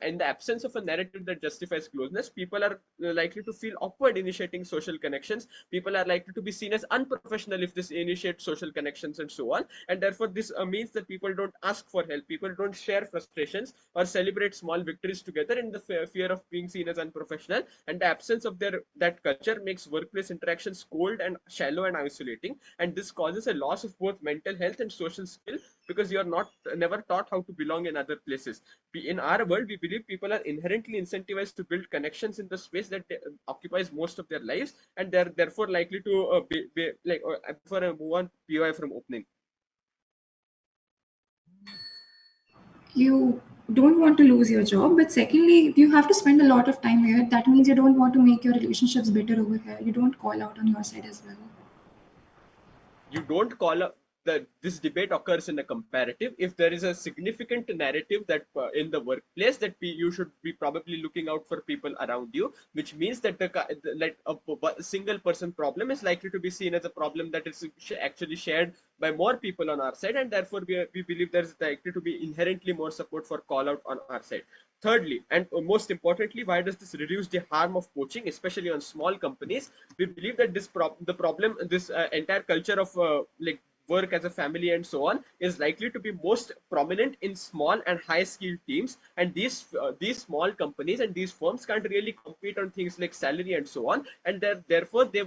in the absence of a narrative that justifies closeness, people are likely to feel awkward initiating social connections. People are likely to be seen as unprofessional if this initiates social connections and so on. And therefore this means that people don't ask for help, people don't share frustrations or celebrate small victories together in the fear of being seen as unprofessional. And the absence of that culture makes workplace interactions cold and shallow and isolating, and this causes a loss of both mental health and social skill, because you are never taught how to belong in other places. In our world, we believe people are inherently incentivized to build connections in the space that occupies most of their lives, and they're therefore likely to be like for a move on POI from opening. You don't want to lose your job, but secondly, you have to spend a lot of time here. That means you don't want to make your relationships better over here. You don't call out on your side as well. You don't call up this debate occurs in a comparative. If there is a significant narrative that in the workplace that you should be probably looking out for people around you, which means that a single person problem is likely to be seen as a problem that is actually shared by more people on our side, and therefore we believe there is likely to be inherently more support for call out on our side. Thirdly, and most importantly, why does this reduce the harm of poaching, especially on small companies? We believe that this entire culture of like work as a family and so on is likely to be most prominent in small and high skilled teams, and these small companies and these firms can't really compete on things like salary and so on, and therefore they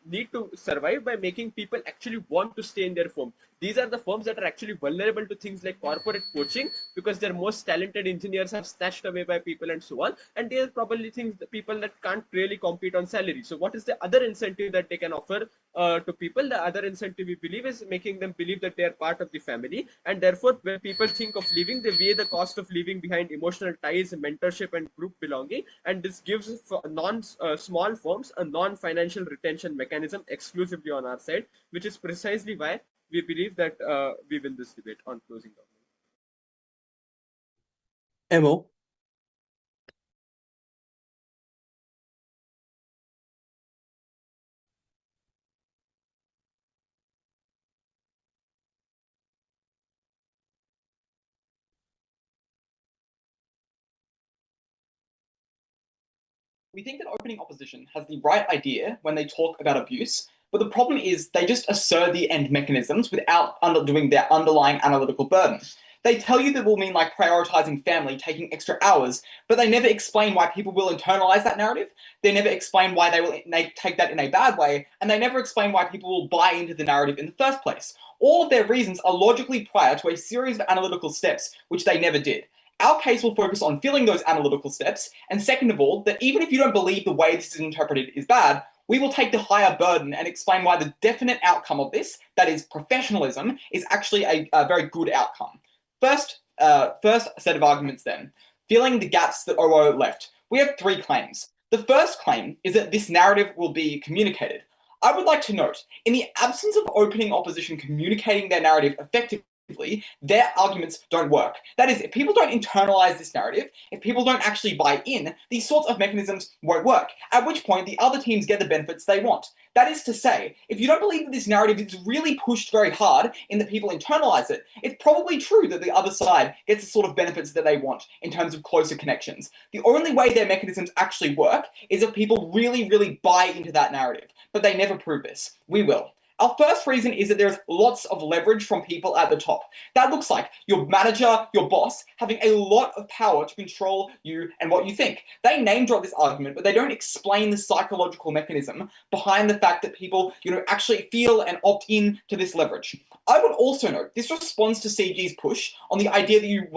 need to survive by making people actually want to stay in their firm. These are the firms that are actually vulnerable to things like corporate poaching, because their most talented engineers are snatched away by people and so on, and they are probably people that can't really compete on salary. So what is the other incentive that they can offer to people? The other incentive we believe is making them believe that they are part of the family, and therefore when people think of leaving, they weigh the cost of leaving behind emotional ties, mentorship and group belonging, and this gives small firms a non-financial retention mechanism exclusively on our side, which is precisely why we believe that we win this debate on closing down. Amol. We think that opening opposition has the right idea when they talk about abuse, but the problem is they just assert the end mechanisms without doing their underlying analytical burden. They tell you that will mean like prioritizing family, taking extra hours, but they never explain why people will internalize that narrative. They never explain why they will take that in a bad way, and they never explain why people will buy into the narrative in the first place. All of their reasons are logically prior to a series of analytical steps, which they never did. Our case will focus on filling those analytical steps, and second of all, that even if you don't believe the way this is interpreted is bad, we will take the higher burden and explain why the definite outcome of this, that is professionalism, is actually a very good outcome. First set of arguments then, filling the gaps that OO left. We have 3 claims. The first claim is that this narrative will be communicated. I would like to note, in the absence of opening opposition communicating their narrative effectively, their arguments don't work. That is, if people don't internalize this narrative, if people don't actually buy in, these sorts of mechanisms won't work, at which point the other teams get the benefits they want. That is to say, if you don't believe that this narrative is really pushed very hard in that people internalize it, it's probably true that the other side gets the sort of benefits that they want in terms of closer connections. The only way their mechanisms actually work is if people really, really buy into that narrative, but they never prove this. We will. Our first reason is that there's lots of leverage from people at the top. That looks like your manager, your boss, having a lot of power to control you and what you think. They name drop this argument, but they don't explain the psychological mechanism behind the fact that people, actually feel and opt in to this leverage. I would also note this responds to CG's push on the idea that you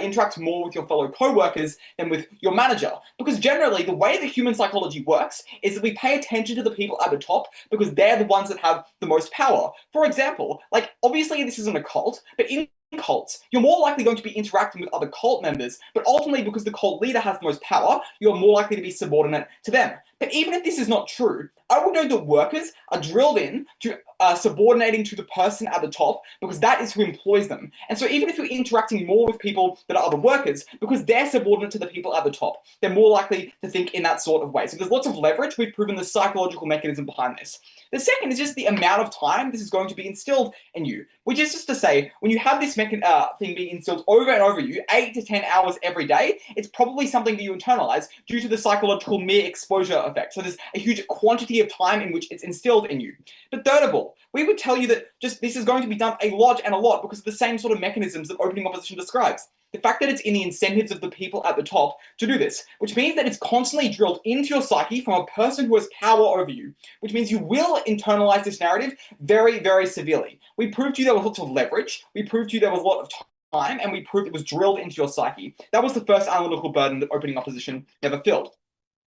interact more with your fellow co-workers than with your manager, because generally the way that human psychology works is that we pay attention to the people at the top because they're the ones that have the most power. For example, obviously this isn't a cult, but in cults, you're more likely going to be interacting with other cult members, but ultimately because the cult leader has the most power, you're more likely to be subordinate to them. But even if this is not true, I would know that workers are drilled in to subordinating to the person at the top because that is who employs them. And so even if you're interacting more with people that are other workers, because they're subordinate to the people at the top, they're more likely to think in that sort of way. So there's lots of leverage. We've proven the psychological mechanism behind this. The second is just the amount of time this is going to be instilled in you, which is just to say, when you have this thing being instilled over and over you, 8 to 10 hours every day, it's probably something that you internalize due to the psychological mere exposure effect. So there's a huge quantity of time in which it's instilled in you. But third of all, we would tell you that just this is going to be done a lot and a lot because of the same sort of mechanisms that opening opposition describes. The fact that it's in the incentives of the people at the top to do this, which means that it's constantly drilled into your psyche from a person who has power over you, which means you will internalize this narrative very, very severely. We proved to you there was lots of leverage, we proved to you there was a lot of time, and we proved it was drilled into your psyche. That was the first analytical burden that opening opposition never filled.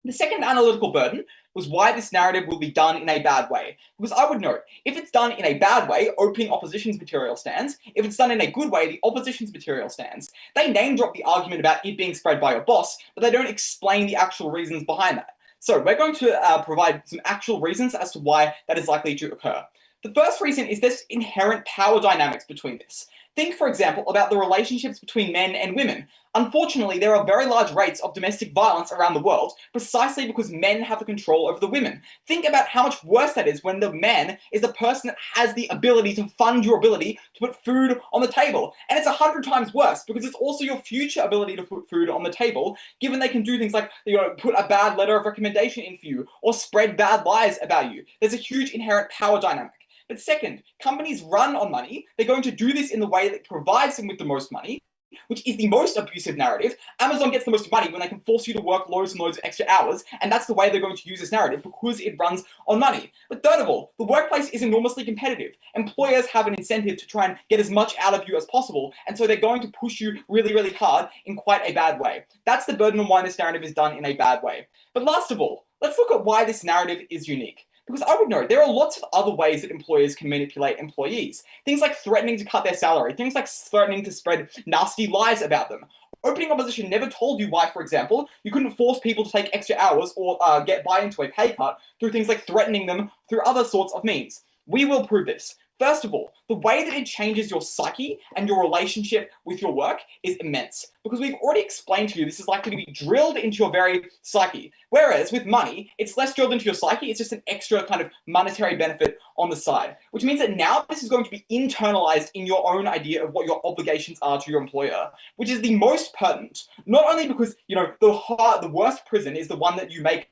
The second analytical burden was why this narrative will be done in a bad way. Because I would note, if it's done in a bad way, opening opposition's material stands. If it's done in a good way, the opposition's material stands. They name drop the argument about it being spread by your boss, but they don't explain the actual reasons behind that. So we're going to provide some actual reasons as to why that is likely to occur. The first reason is there's inherent power dynamics between this. Think, for example, about the relationships between men and women. Unfortunately, there are very large rates of domestic violence around the world precisely because men have the control over the women. Think about how much worse that is when the man is the person that has the ability to fund your ability to put food on the table. And it's 100 times worse because it's also your future ability to put food on the table, given they can do things like, put a bad letter of recommendation in for you or spread bad lies about you. There's a huge inherent power dynamic. But second, companies run on money. They're going to do this in the way that provides them with the most money, which is the most abusive narrative. Amazon gets the most money when they can force you to work loads and loads of extra hours, and that's the way they're going to use this narrative because it runs on money. But third of all, the workplace is enormously competitive. Employers have an incentive to try and get as much out of you as possible, and so they're going to push you really, really hard in quite a bad way. That's the burden on why this narrative is done in a bad way. But last of all, let's look at why this narrative is unique. Because I would know there are lots of other ways that employers can manipulate employees. Things like threatening to cut their salary, things like threatening to spread nasty lies about them. Opening opposition never told you why, for example, you couldn't force people to take extra hours or get buy into a pay cut through things like threatening them through other sorts of means. We will prove this. First of all, the way that it changes your psyche and your relationship with your work is immense. Because we've already explained to you this is likely to be drilled into your very psyche. Whereas with money, it's less drilled into your psyche, it's just an extra kind of monetary benefit on the side. Which means that now this is going to be internalized in your own idea of what your obligations are to your employer, which is the most pertinent. Not only because, the worst prison is the one that you make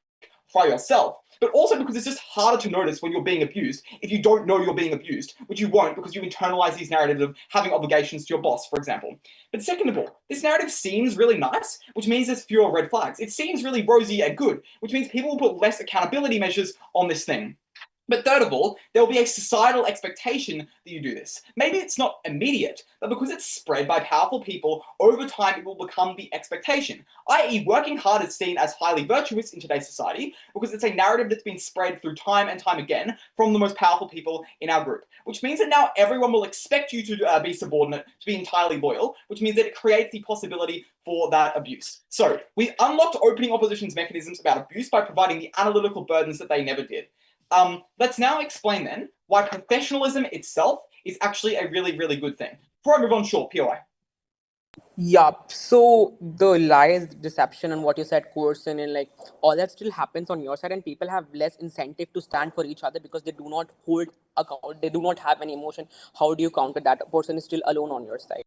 for yourself, but also because it's just harder to notice when you're being abused if you don't know you're being abused, which you won't because you internalize these narratives of having obligations to your boss, for example. But second of all, this narrative seems really nice, which means there's fewer red flags. It seems really rosy and good, which means people will put less accountability measures on this thing. But third of all, there will be a societal expectation that you do this. Maybe it's not immediate, but because it's spread by powerful people, over time it will become the expectation, i.e. working hard is seen as highly virtuous in today's society because it's a narrative that's been spread through time and time again from the most powerful people in our group, which means that now everyone will expect you to be subordinate, to be entirely loyal, which means that it creates the possibility for that abuse. So we unlocked opening opposition's mechanisms about abuse by providing the analytical burdens that they never did. Let's now explain then why professionalism itself is actually a really, really good thing. Before I move on, sure, POI. Yeah, so the lies, deception, and what you said, coercion, and like all that still happens on your side, and people have less incentive to stand for each other because they do not hold account, they do not have any emotion. How do you counter that? A person is still alone on your side.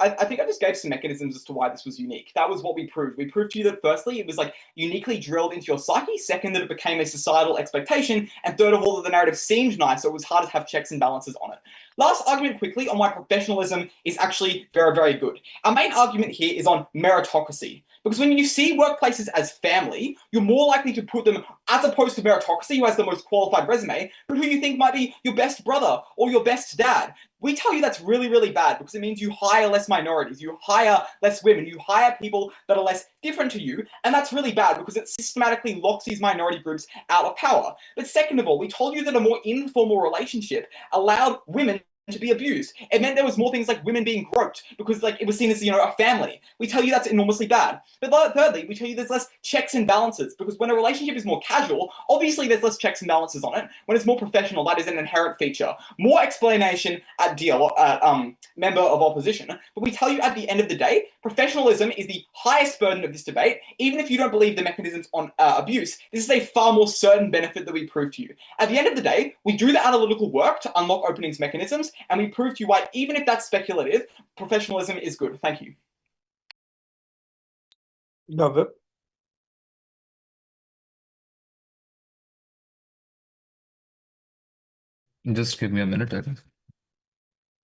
I think I just gave some mechanisms as to why this was unique. That was what we proved. We proved to you that firstly, it was like uniquely drilled into your psyche. Second, that it became a societal expectation. And third of all, that the narrative seemed nice, so it was hard to have checks and balances on it. Last argument quickly on why professionalism is actually very, very good. Our main argument here is on meritocracy. Because when you see workplaces as family, you're more likely to put them, as opposed to meritocracy, who has the most qualified resume, but who you think might be your best brother or your best dad. We tell you that's really, really bad because it means you hire less minorities, you hire less women, you hire people that are less different to you, and that's really bad because it systematically locks these minority groups out of power. But second of all, we told you that a more informal relationship allowed women to be abused. It meant there was more things like women being groped because like it was seen as, you know, a family. We tell you that's enormously bad. But thirdly, we tell you there's less checks and balances because when a relationship is more casual, obviously there's less checks and balances on it. When it's more professional, that is an inherent feature. More explanation at member of opposition. But we tell you at the end of the day, professionalism is the highest burden of this debate. Even if you don't believe the mechanisms on abuse, this is a far more certain benefit that we prove to you. At the end of the day, we do the analytical work to unlock openings mechanisms, and we prove to you why, even if that's speculative, professionalism is good. Thank you. Love it. Just give me a minute. I'll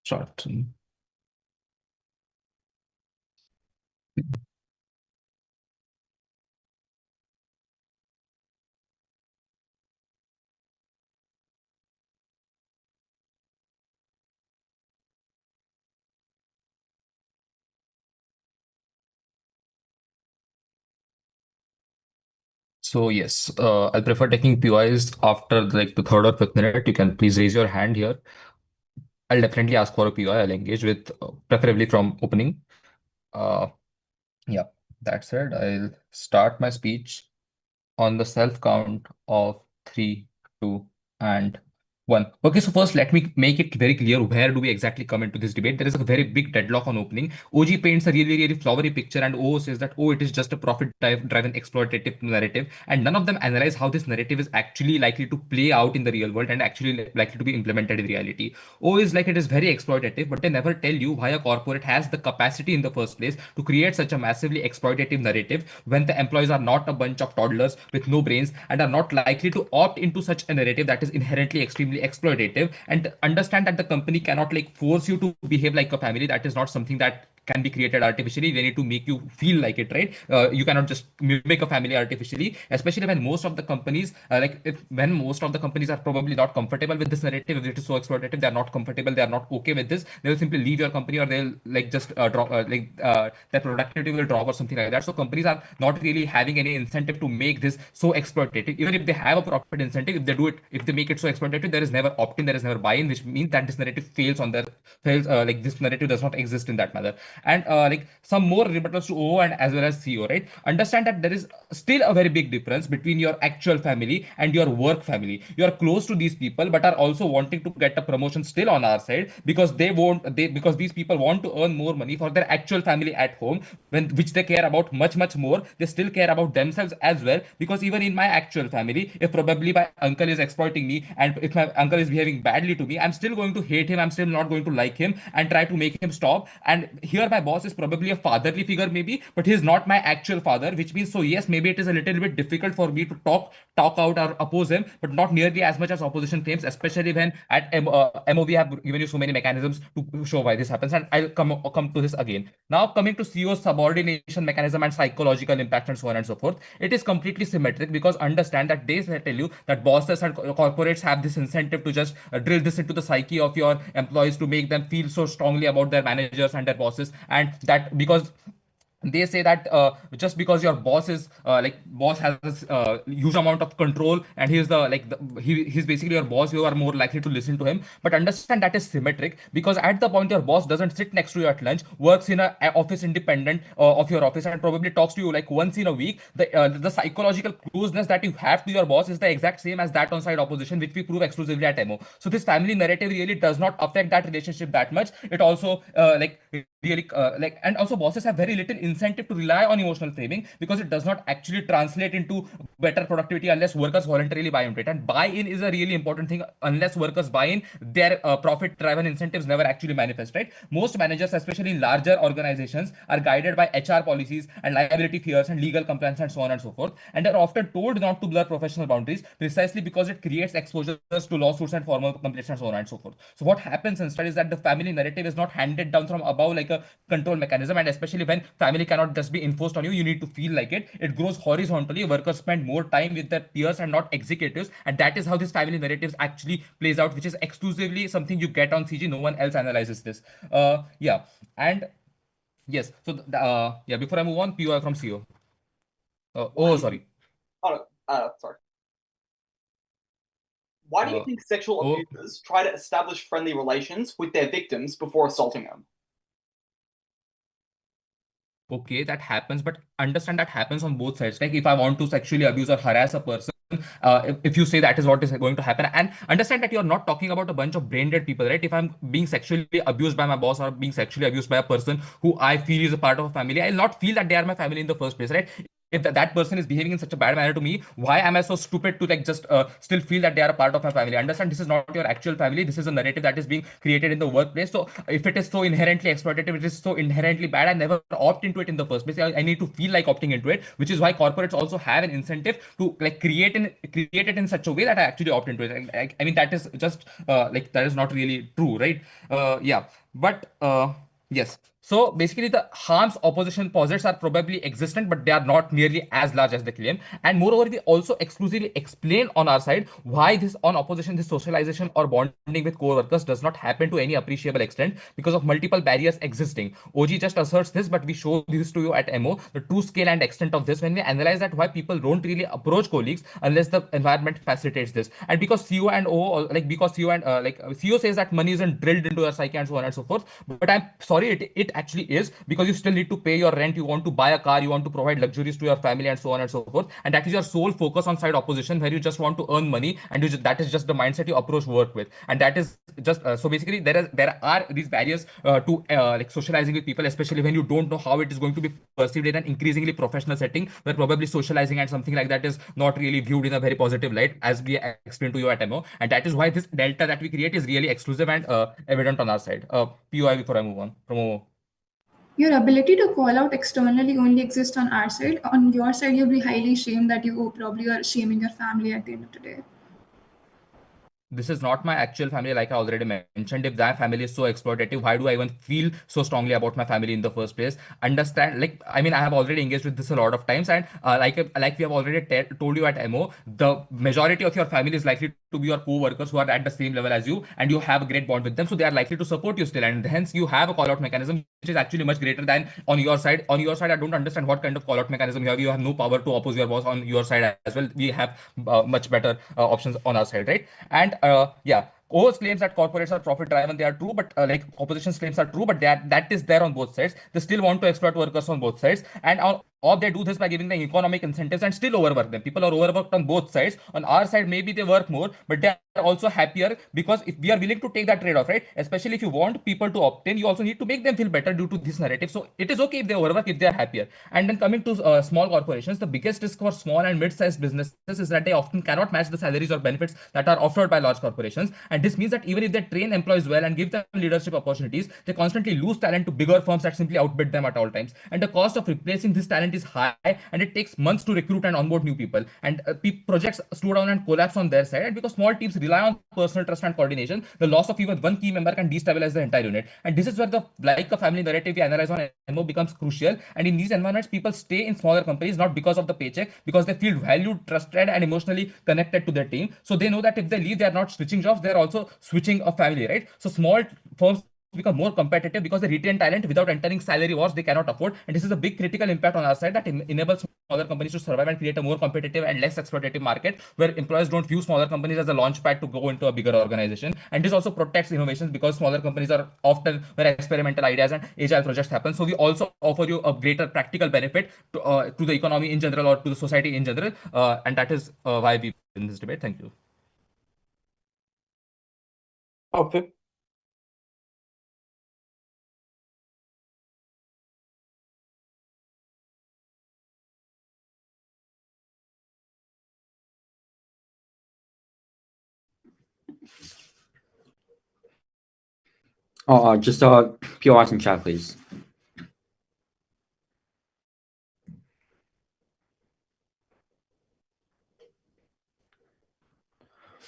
start. So yes, I prefer taking POIs after like the third or fifth minute. You can please raise your hand here. I'll definitely ask for a POI. I'll engage with preferably from opening. Yeah, that said, I'll start my speech on the self count of 3, 2, and 1. Okay, so first let me make it very clear where do we exactly come into this debate. There is a very big deadlock on opening. OG paints a really, really flowery picture, and O says that, oh, it is just a profit-driven exploitative narrative, and none of them analyze how this narrative is actually likely to play out in the real world and actually likely to be implemented in reality. O is like it is very exploitative, but they never tell you why a corporate has the capacity in the first place to create such a massively exploitative narrative when the employees are not a bunch of toddlers with no brains and are not likely to opt into such a narrative that is inherently extremely exploitative, and understand that the company cannot like force you to behave like a family. That is not something that can be created artificially. They need to make you feel like it, right? You cannot just mimic a family artificially, especially when most of the companies when most of the companies are probably not comfortable with this narrative. If it is so exploitative, they are not comfortable, they are not okay with this, they will simply leave your company, or they'll like just drop their productivity will drop or something like that. So companies are not really having any incentive to make this so exploitative. Even if they have a profit incentive, if they make it so exploitative, there is never opt-in, there is never buy-in, which means that this narrative fails like this narrative does not exist in that manner. And like some more rebuttals to O and as well as CO, right? Understand that there is still a very big difference between your actual family and your work family. You are close to these people, but are also wanting to get a promotion still on our side because because these people want to earn more money for their actual family at home, which they care about much more. They still care about themselves as well, because even in my actual family, if probably my uncle is exploiting me and if my uncle is behaving badly to me, I'm still going to hate him, I'm still not going to like him and try to make him stop. And here here my boss is probably a fatherly figure maybe, but he's not my actual father, which means, so yes, maybe it is a little bit difficult for me to talk out or oppose him, but not nearly as much as opposition claims, especially when at MO we have given you so many mechanisms to show why this happens, and I'll come to this again. Now coming to CEO's subordination mechanism and psychological impact and so on and so forth, it is completely symmetric, because understand that they tell you that bosses and corporates have this incentive to just drill this into the psyche of your employees to make them feel so strongly about their managers and their bosses, and that because they say that just because your boss is boss has this huge amount of control, and he's he's basically your boss, you are more likely to listen to him. But understand that is symmetric, because at the point your boss doesn't sit next to you at lunch, works in a office independent of your office, and probably talks to you like once in a week, the psychological closeness that you have to your boss is the exact same as that on side opposition, which we prove exclusively at MO. So this family narrative really does not affect that relationship that much. It also and also bosses have very little incentive to rely on emotional framing, because it does not actually translate into better productivity unless workers voluntarily buy into it. And buy-in is a really important thing. Unless workers buy in, their profit-driven incentives never actually manifest, right? Most managers, especially in larger organizations, are guided by HR policies and liability fears and legal compliance and so on and so forth, and are often told not to blur professional boundaries, precisely because it creates exposures to lawsuits and formal complaints and so on and so forth. So what happens instead is that the family narrative is not handed down from above like a control mechanism, and especially when family cannot just be enforced on you, you need to feel like it. It grows horizontally. Workers spend more time with their peers and not executives, and that is how this family narratives actually plays out, which is exclusively something you get on CG. No one else analyzes this. Yeah, and yes. So before I move on, POI from CEO. Sorry. Sorry. Why do you think sexual abusers try to establish friendly relations with their victims before assaulting them? Okay, that happens, but understand that happens on both sides. Like if I want to sexually abuse or harass a person, if you say that is what is going to happen, and understand that you're not talking about a bunch of brain dead people, right? If I'm being sexually abused by my boss or being sexually abused by a person who I feel is a part of a family, I'll not feel that they are my family in the first place, right? If that person is behaving in such a bad manner to me, why am I so stupid to just still feel that they are a part of my family? Understand, this is not your actual family. This is a narrative that is being created in the workplace. So if it is so inherently exploitative, it is so inherently bad, I never opt into it in the first place. I need to feel like opting into it, which is why corporates also have an incentive to create it in such a way that I actually opt into it. I mean, that is just that is not really true, right? Yes. So basically, the harms opposition posits are probably existent, but they are not nearly as large as they claim. And moreover, we also exclusively explain on our side why this on opposition, this socialization or bonding with co-workers does not happen to any appreciable extent because of multiple barriers existing. OG just asserts this, but we show this to you at MO, the true scale and extent of this when we analyze that why people don't really approach colleagues unless the environment facilitates this. And because CEO and O, CEO says that money isn't drilled into your psyche and so on and so forth, but I'm sorry, it actually is, because you still need to pay your rent, you want to buy a car, you want to provide luxuries to your family and so on and so forth, and that is your sole focus on side opposition, where you just want to earn money, and that is just the mindset you approach work with. And that is just so basically there are these barriers to socializing with people, especially when you don't know how it is going to be perceived in an increasingly professional setting, where probably socializing and something like that is not really viewed in a very positive light, as we explained to you at MO. And that is why this delta that we create is really exclusive and evident on our side. POI before I move on from OMO. Your ability to call out externally only exists on our side. On your side, you'll be highly shamed that you probably are shaming your family at the end of the day. This is not my actual family, like I already mentioned. If that family is so exploitative, why do I even feel so strongly about my family in the first place? Understand, I have already engaged with this a lot of times, and like we have already told you at MO, the majority of your family is likely to be your co-workers who are at the same level as you, and you have a great bond with them, so they are likely to support you still, and hence you have a call-out mechanism which is actually much greater than on your side. On your side, I don't understand what kind of call-out mechanism you have. You have no power to oppose your boss on your side as well. We have much better options on our side, right? And O's claims that corporates are profit driven, they are true, but opposition's claims are true, but that is there on both sides. They still want to exploit workers on both sides. And or they do this by giving them economic incentives and still overwork them. People are overworked on both sides. On our side, maybe they work more, but they are also happier because if we are willing to take that trade-off, right? Especially if you want people to opt in, you also need to make them feel better due to this narrative. So it is okay if they overwork if they are happier. And then coming to small corporations, the biggest risk for small and mid-sized businesses is that they often cannot match the salaries or benefits that are offered by large corporations. And this means that even if they train employees well and give them leadership opportunities, they constantly lose talent to bigger firms that simply outbid them at all times. And the cost of replacing this talent is high, and it takes months to recruit and onboard new people. And projects slow down and collapse on their side. And because small teams rely on personal trust and coordination, the loss of even one key member can destabilize the entire unit. And this is where the like a family narrative we analyze on NMO becomes crucial. And in these environments, people stay in smaller companies not because of the paycheck, because they feel valued, trusted, and emotionally connected to their team. So they know that if they leave, they are not switching jobs, they are also switching a family, right? So small firms become more competitive because they retain talent without entering salary wars they cannot afford. And this is a big critical impact on our side that enables smaller companies to survive and create a more competitive and less exploitative market where employers don't view smaller companies as a launch pad to go into a bigger organization. And this also protects innovations because smaller companies are often where experimental ideas and agile projects happen. So we also offer you a greater practical benefit to the economy in general or to the society in general. And that is why we win this debate. Thank you. Okay. Just POIs in chat, please.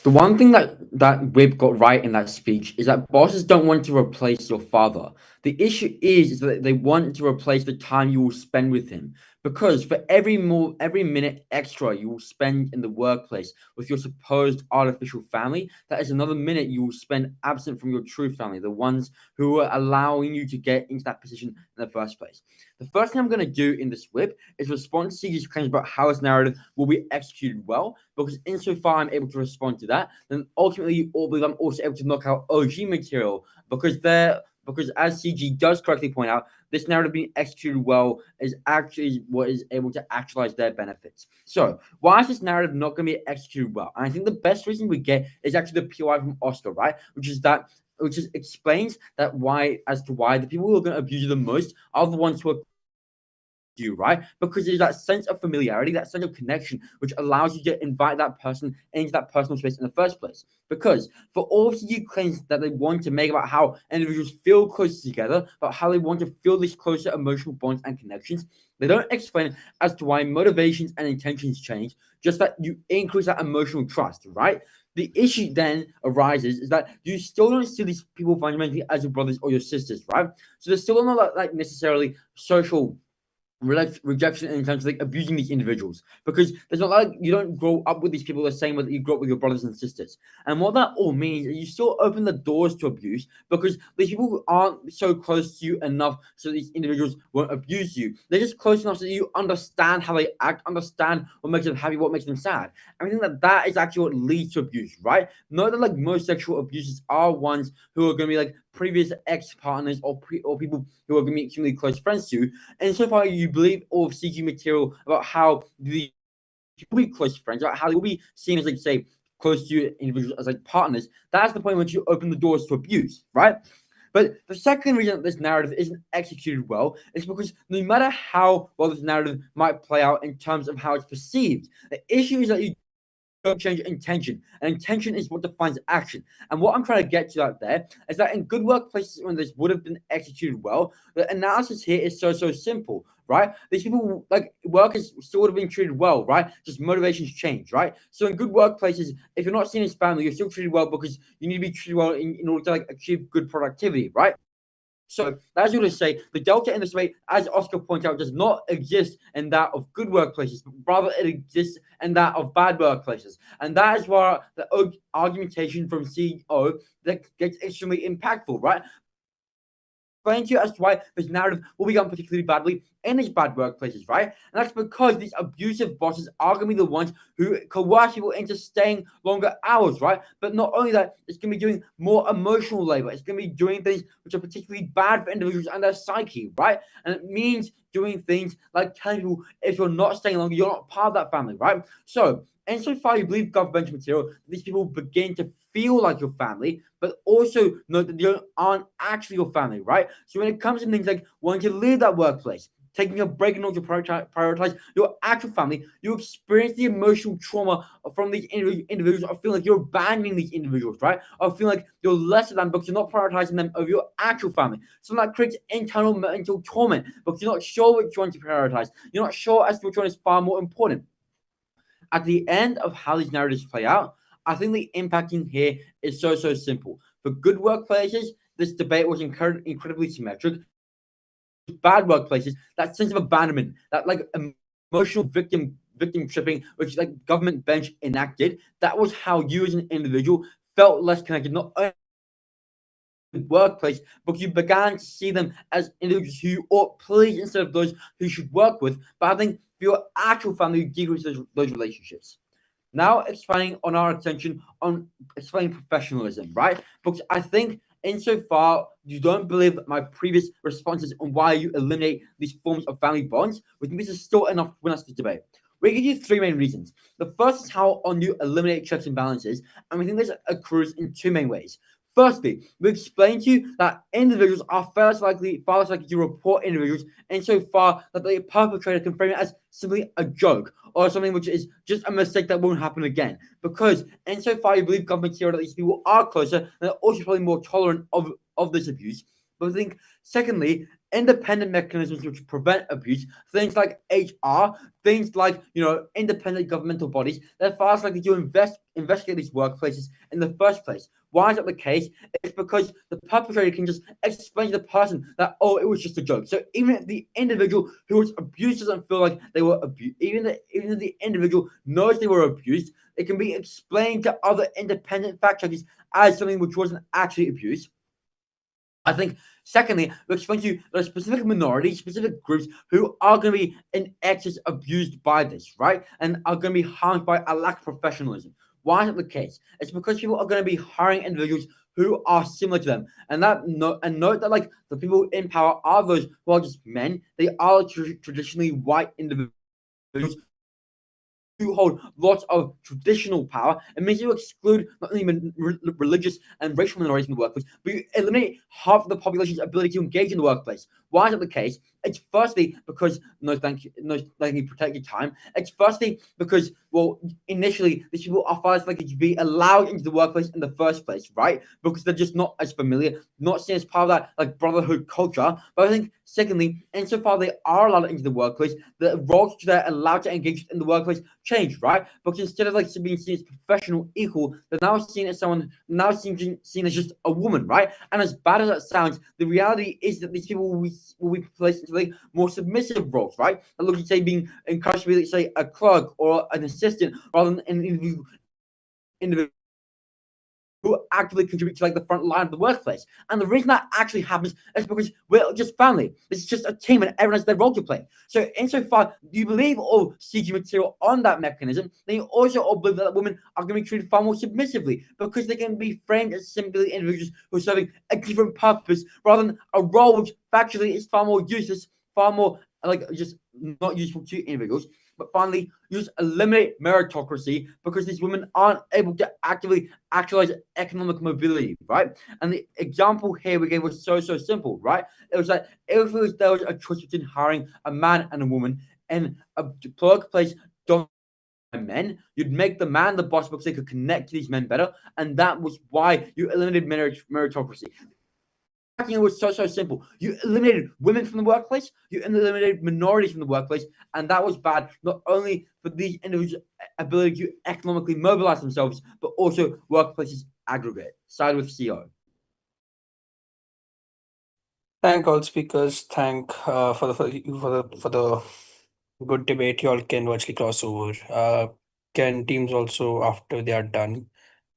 The one thing that Wib got right in that speech is that bosses don't want to replace your father. The issue is that they want to replace the time you will spend with him. Because for every minute extra you will spend in the workplace with your supposed artificial family, that is another minute you will spend absent from your true family, the ones who are allowing you to get into that position in the first place. The first thing I'm going to do in this whip is respond to CG's claims about how his narrative will be executed well, because insofar I'm able to respond to that, then ultimately you all believe I'm also able to knock out OG material, because as CG does correctly point out, this narrative being executed well is actually what is able to actualize their benefits. So why is this narrative not going to be executed well? And I think the best reason we get is actually the POI from Oscar, right? Which explains that why the people who are going to abuse you the most are the ones who are you, right? Because there's that sense of familiarity, that sense of connection, which allows you to invite that person into that personal space in the first place. Because for all of you claims that they want to make about how individuals feel close together, about how they want to feel these closer emotional bonds and connections, they don't explain as to why motivations and intentions change, just that you increase that emotional trust, right? The issue then arises is that you still don't see these people fundamentally as your brothers or your sisters, right? So there's still not like necessarily social rejection in terms of like abusing these individuals, because there's not like you don't grow up with these people the same way that you grow up with your brothers and sisters. And what that all means is you still open the doors to abuse, because these people aren't so close to you enough so these individuals won't abuse you. They're just close enough so that you understand how they act, understand what makes them happy, what makes them sad. I think that is actually what leads to abuse, right? Not that like most sexual abuses are ones who are going to be like previous ex-partners or people who are going to be extremely close friends to you. And so far you believe all of CG material about how the people will be close friends, about how they will be seen as, like, say, close to you individuals as like partners. That's the point in which you open the doors to abuse, right? But the second reason that this narrative isn't executed well is because no matter how well this narrative might play out in terms of how it's perceived, the issue is that you don't change intention, and intention is what defines action. And what I'm trying to get to out there is that in good workplaces, when this would have been executed well, the analysis here is so simple, right? These people, like, workers still would have been treated well, right? Just motivations change, right? So in good workplaces, if you're not seen as family, you're still treated well because you need to be treated well in order to like achieve good productivity, right? So that's what I say. The delta in this way, as Oscar pointed out, does not exist in that of good workplaces, but rather it exists in that of bad workplaces. And that is why the argumentation from CEO that gets extremely impactful, right? explain to you as to why this narrative will be done particularly badly in these bad workplaces, right? And that's because these abusive bosses are going to be the ones who coerce people into staying longer hours, right? But not only that, it's going to be doing more emotional labor. It's going to be doing things which are particularly bad for individuals and their psyche, right? And it means doing things like telling people if you're not staying longer, you're not part of that family, right? So, insofar you believe governmental material, these people begin to feel like your family, but also know that they aren't actually your family, right? So when it comes to things like wanting to leave that workplace, taking a break in order to prioritize your actual family, you experience the emotional trauma from these individuals of feeling like you're abandoning these individuals, right? Or feeling like you're lesser than because you're not prioritizing them over your actual family. So that creates internal mental torment because you're not sure which one to prioritize. You're not sure as to which one is far more important. At the end of how these narratives play out, I think the impacting here is so simple. For good workplaces, this debate was incredibly symmetric. Bad workplaces, that sense of abandonment, that like emotional victim tripping, which like government bench enacted, that was how you as an individual felt less connected, not only the workplace, but you began to see them as individuals who you ought please instead of those who you should work with. But I think for your actual family, you decrease those relationships. Now expanding on our attention on explaining professionalism, right? Because I think insofar you don't believe my previous responses on why you eliminate these forms of family bonds, we think this is still enough to win us the debate. We give you three main reasons. The first is how on you eliminate checks and balances, and we think this occurs in two main ways. Firstly, we explain to you that individuals are far less likely to report individuals insofar that the perpetrator can frame it as simply a joke or something which is just a mistake that won't happen again. Because insofar you believe government here that these people are closer, they're also probably more tolerant of this abuse. But I think, secondly, independent mechanisms which prevent abuse, things like HR, things like independent governmental bodies, they're far less likely to investigate these workplaces in the first place. Why is that the case? It's because the perpetrator can just explain to the person that, oh, it was just a joke. So even if the individual who was abused doesn't feel like they were abused, even if the individual knows they were abused, it can be explained to other independent fact checkers as something which wasn't actually abuse. I think, secondly, we explain to you there are specific minorities, specific groups who are going to be in excess abused by this, right? And are going to be harmed by a lack of professionalism. Why is it the case? It's because people are going to be hiring individuals who are similar to them. And note that like the people in power are those who are just men. They are traditionally white individuals who hold lots of traditional power. It means you exclude not only religious and racial minorities in the workplace, but you eliminate half of the population's ability to engage in the workplace. Why is that the case? It's firstly because thank you, protect your time. It's firstly because, well, initially these people are far less likely to be allowed into the workplace in the first place, right? Because they're just not as familiar, not seen as part of that like brotherhood culture. But I think secondly, insofar they are allowed into the workplace, the roles which they're allowed to engage in the workplace change, right? Because instead of like being seen as professional equal, they're now seen as seen as just a woman, right? And as bad as that sounds, the reality is that these people will be placed into like more submissive roles, right? And look, you say being encouraged to be, say, a clerk or an assistant rather than an individual who actively contribute to like the front line of the workplace. And the reason that actually happens is because we're just family. It's just a team and everyone has their role to play. So insofar you believe or CG material on that mechanism, then you also all believe that women are going to be treated far more submissively because they can be framed as simply individuals who are serving a different purpose rather than a role which factually is far more useless, far more like just not useful to individuals. But finally, you just eliminate meritocracy because these women aren't able to actively actualize economic mobility, right? And the example here we gave was so simple, right? It was like if there was a choice between hiring a man and a woman and a workplace dominated by men, you'd make the man the boss because they could connect to these men better, and that was why you eliminated meritocracy. It was so simple. You eliminated women from the workplace, you eliminated minorities from the workplace, and that was bad not only for these individuals' ability to economically mobilize themselves, but also workplaces aggregate. Side with CO. Thank all speakers. Thank for the good debate. You all can virtually cross over. Can teams also, after they are done,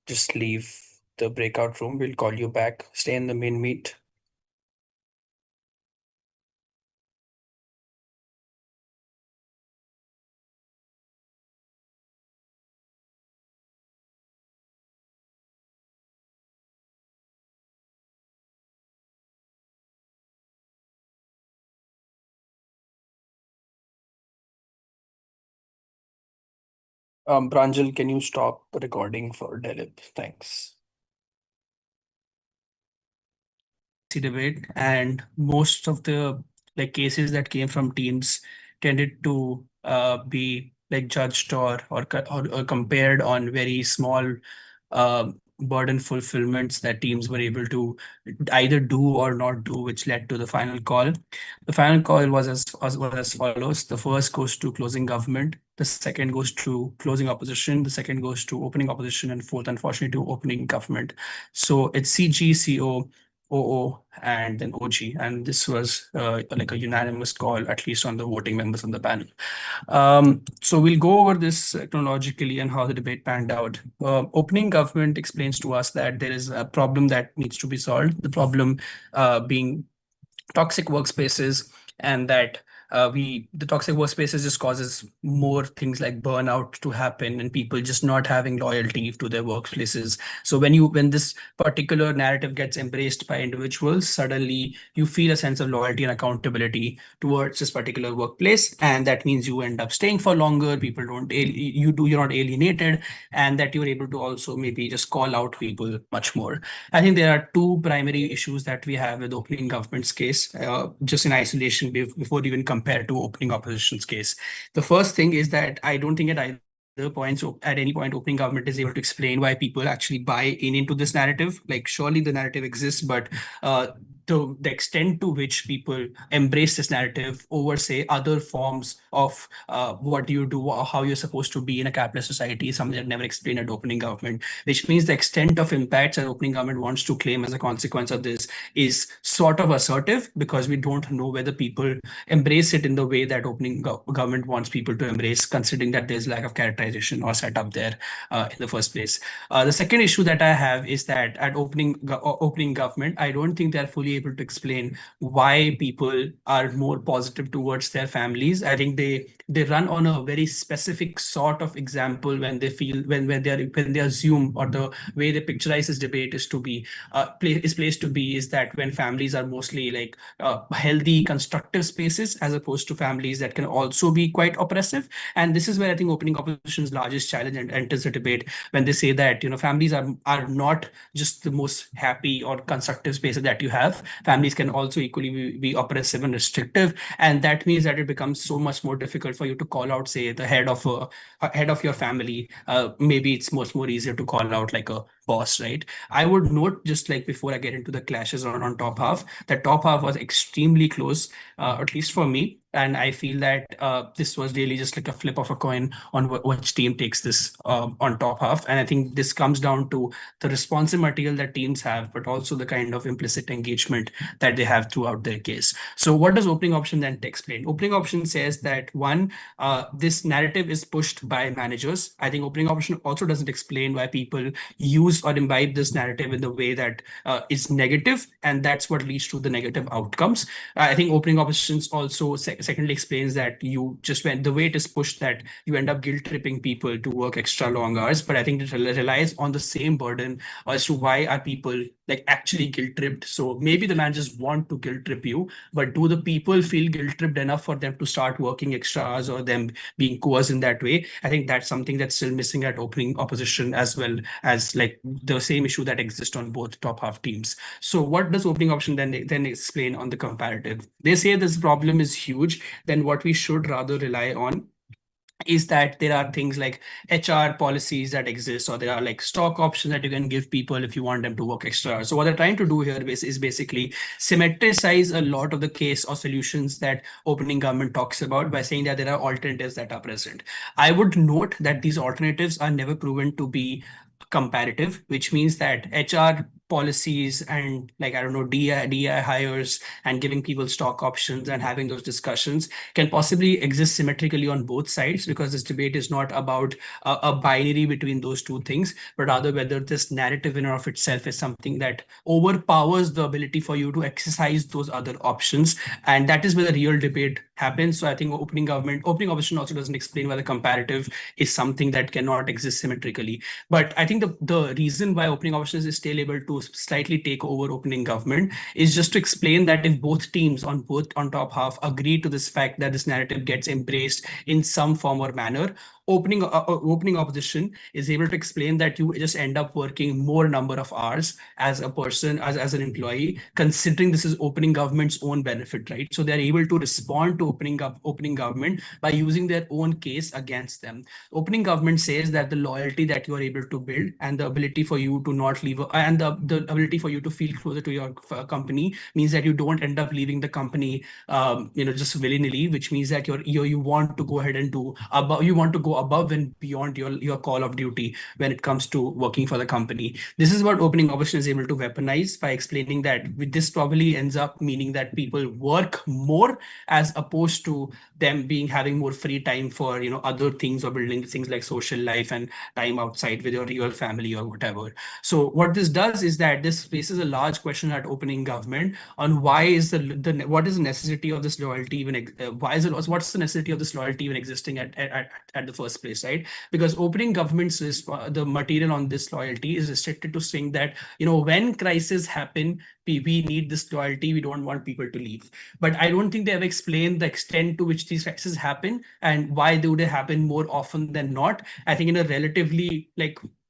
just leave the breakout room? We'll call you back. Stay in the main meet. Pranjal, can you stop the recording for Delip? Thanks. Debate, and most of the cases that came from teams tended to be judged or compared on very small burden fulfillments that teams were able to either do or not do, which led to the final call. The final call was as follows. The first goes to closing government, the second goes to closing opposition, the second goes to opening opposition, and fourth, unfortunately, to opening government. So it's CG, CO, OO, and then OG. And this was a unanimous call, at least on the voting members on the panel. So we'll go over this chronologically and how the debate panned out. Opening government explains to us that there is a problem that needs to be solved. The problem being toxic workspaces, and that the toxic workspaces just causes more things like burnout to happen and people just not having loyalty to their workplaces. So when this particular narrative gets embraced by individuals, suddenly you feel a sense of loyalty and accountability towards this particular workplace, and that means you end up staying for longer. People don't you're not alienated, and that you're able to also maybe just call out people much more. I think there are two primary issues that we have with opening government's case, just in isolation before even compared to opening opposition's case. The first thing is that I don't think at any point opening government is able to explain why people actually buy into this narrative. Like, surely the narrative exists, but the extent to which people embrace this narrative over, say, other forms of what do you do or how you're supposed to be in a capitalist society is something that never explained at opening government, which means the extent of impacts that opening government wants to claim as a consequence of this is sort of assertive, because we don't know whether people embrace it in the way that opening government wants people to embrace, considering that there's lack of characterization or setup there in the first place. The second issue that I have is that at opening government, I don't think they're fully able to explain why people are more positive towards their families. I think they run on a very specific sort of example when they feel when they assume, or the way they picturize this debate is to be placed to be, is that when families are mostly healthy, constructive spaces, as opposed to families that can also be quite oppressive. And this is where I think opening opposition's largest challenge enters the debate, when they say that families are not just the most happy or constructive spaces that you have. Families can also equally be oppressive and restrictive, and that means that it becomes so much more difficult for you to call out, say, the head of your family. Maybe it's much more easier to call out like a boss, right? I would note, just like before I get into the clashes on top half, that top half was extremely close, at least for me. And I feel that this was really just like a flip of a coin on which team takes this on top half. And I think this comes down to the responsive material that teams have, but also the kind of implicit engagement that they have throughout their case. So what does opening option then explain? Opening option says that, one, this narrative is pushed by managers. I think opening option also doesn't explain why people use or imbibe this narrative in the way that is negative, and that's what leads to the negative outcomes. I think opening options also secondly explains that you just, when the way it is pushed, that you end up guilt tripping people to work extra long hours. But I think it relies on the same burden as to why are people actually guilt tripped. So maybe the managers want to guilt trip you, but do the people feel guilt tripped enough for them to start working extra hours or them being coerced in that way? I think that's something that's still missing at opening opposition, as well as the same issue that exists on both top half teams. So what does opening option then explain on the comparative? They say this problem is huge. Then what we should rather rely on is that there are things like HR policies that exist, or there are stock options that you can give people if you want them to work extra. So what they're trying to do here is basically symmetricize a lot of the case or solutions that opening government talks about by saying that there are alternatives that are present. I would note that these alternatives are never proven to be comparative, which means that HR policies and DI hires and giving people stock options and having those discussions can possibly exist symmetrically on both sides, because this debate is not about a binary between those two things, but rather whether this narrative in and of itself is something that overpowers the ability for you to exercise those other options. And that is where the real debate happens. So I think opening opposition also doesn't explain why the comparative is something that cannot exist symmetrically. But I think the reason why opening options is still able to slightly take over opening government is just to explain that if both teams on top half agree to this fact that this narrative gets embraced in some form or manner, opening opposition is able to explain that you just end up working more number of hours as a person, as an employee, considering this is opening government's own benefit, right? So they're able to respond to opening government by using their own case against them. Opening government says that the loyalty that you are able to build and the ability for you to not leave and the ability for you to feel closer to your company means that you don't end up leaving the company just willy-nilly, which means that you want to go ahead and you want to go above and beyond your call of duty when it comes to working for the company. This is what opening opposition is able to weaponize by explaining that this probably ends up meaning that people work more as opposed to them having more free time for other things or building things like social life and time outside with your real family or whatever. So what this does is that this faces a large question at opening government on what is the necessity of this loyalty even what's the necessity of this loyalty even existing at the first place, right? Because opening governments the material on this loyalty is restricted to saying that when crises happen, we need this loyalty, we don't want people to leave. But I don't think they have explained the extent to which these crises happen and why do they happen more often than not. I think in a relatively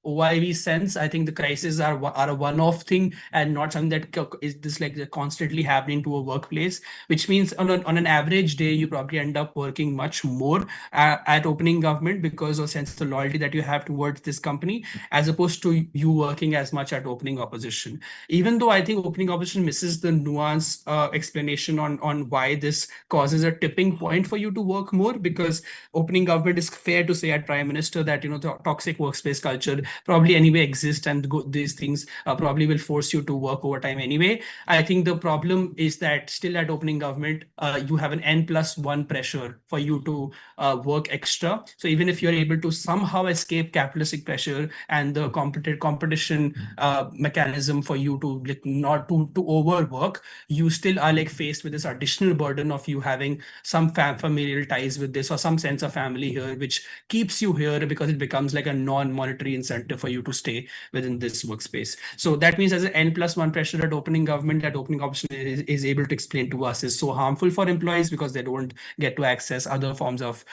OIV sense, I think the crises are a one-off thing and not something that is this constantly happening to a workplace, which means on an average day, you probably end up working much more at opening government because of sense of loyalty that you have towards this company, as opposed to you working as much at opening opposition. Even though I think opening opposition misses the nuance explanation on why this causes a tipping point for you to work more, because opening government is fair to say at Prime Minister that the toxic workspace culture probably anyway exist and these things probably will force you to work overtime anyway. I think the problem is that still at opening government, you have an N+1 pressure for you to work extra. So even if you're able to somehow escape capitalistic pressure and the competition mechanism for you to not to overwork, you still are faced with this additional burden of you having some familial ties with this or some sense of family here, which keeps you here because it becomes like a non-monetary incentive for you to stay within this workspace. So that means as an N+1 pressure at opening government, that opening option is able to explain to us is so harmful for employees because they don't get to access other forms of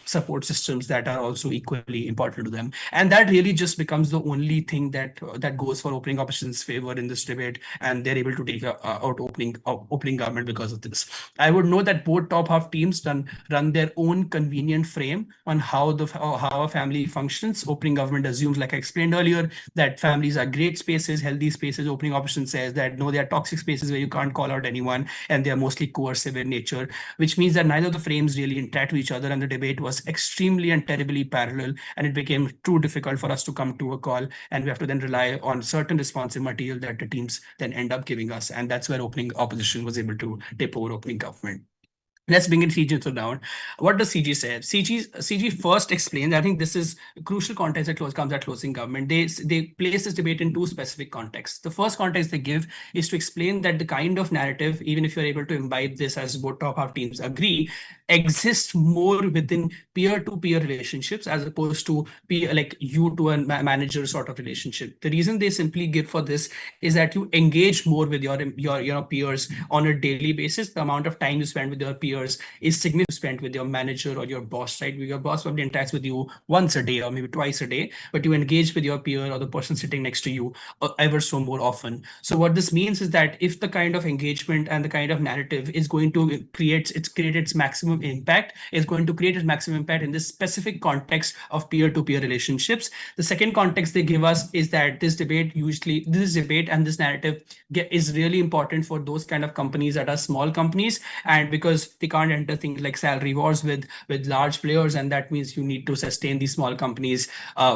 support systems that are also equally important to them. And that really just becomes the only thing that goes for opening opposition's favor in this debate, and they're able to take out opening government because of this. I would know that both top half teams run their own convenient frame on how a family functions. Opening government assumes, like I explained earlier, that families are great spaces, healthy spaces. Opening opposition says that no, they are toxic spaces where you can't call out anyone and they are mostly coercive in nature, which means that neither of the frames really interact with each other, and the debate was extremely and terribly parallel, and it became too difficult for us to come to a call, and we have to then rely on certain responsive material that the teams then end up giving us, and that's where opening opposition was able to tip over opening government. Let's bring in CG to down. What does CG say? CG first explains, I think this is crucial context that comes at closing government. They place this debate in two specific contexts. The first context they give is to explain that the kind of narrative, even if you're able to imbibe this as both top half teams agree, exists more within peer-to-peer relationships as opposed to like you to a manager sort of relationship. The reason they simply give for this is that you engage more with your peers on a daily basis. The amount of time you spend with your peers is significant spent with your manager or your boss, right? Your boss probably interacts with you once a day or maybe twice a day, but you engage with your peer or the person sitting next to you ever so more often. So what this means is that if the kind of engagement and the kind of narrative is going to create its maximum impact, is going to create its maximum impact in this specific context of peer-to-peer relationships. The second context they give us is that this debate and this narrative is really important for those kind of companies that are small companies, and because they can't enter things like salary wars with large players, and that means you need to sustain these small companies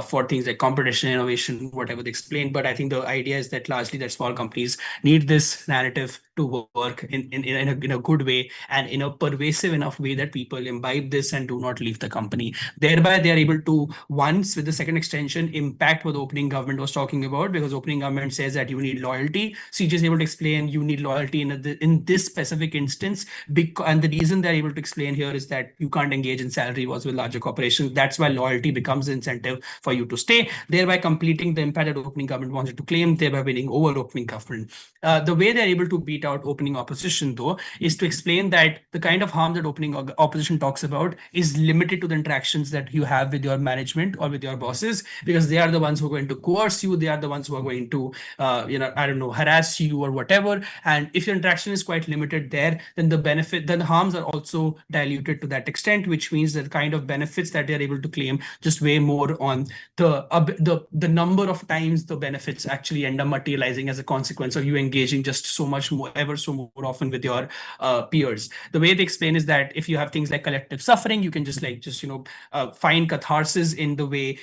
for things like competition, innovation, whatever they explain. But I think the idea is that largely that small companies need this narrative to work in a good way and in a pervasive enough way that people imbibe this and do not leave the company. Thereby, they are able to, once with the second extension, impact what the opening government was talking about, because opening government says that you need loyalty. CJ is able to explain you need loyalty in this specific instance, and the reason they're able to explain here is that you can't engage in salary wars with larger corporations. That's why loyalty becomes an incentive for you to stay, thereby completing the impact that opening government wanted to claim, thereby winning over opening government. The way they're able to beat out opening opposition, though, is to explain that the kind of harm that opening opposition talks about is limited to the interactions that you have with your management or with your bosses, because they are the ones who are going to coerce you. They are the ones who are going to, I don't know, harass you or whatever. And if your interaction is quite limited there, then the harms are also diluted to that extent, which means that the kind of benefits that they're able to claim just weigh more on the number of times the benefits actually end up materializing as a consequence of you engaging just so much more, ever so more often with your peers. The way they explain is that if you have things like collective suffering, you can just find catharsis in the way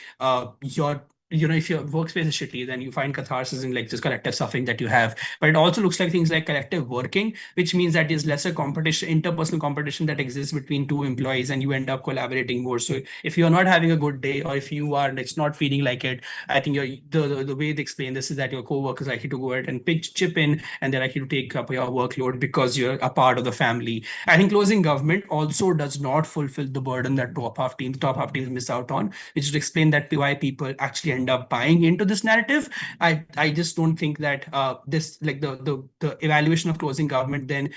if your workspace is shitty, then you find catharsis in like just collective suffering that you have. But it also looks like things like collective working, which means that there's lesser competition, interpersonal competition that exists between two employees, and you end up collaborating more. So if you're not having a good day, or if you are it's not feeling like it, I think the way they explain this is that your co-workers are likely to go ahead and chip in, and they're likely to take up your workload because you're a part of the family. I think closing government also does not fulfill the burden that top half teams miss out on, which is to explain that why people actually end up buying into this narrative. I just don't think that this like the evaluation of closing government then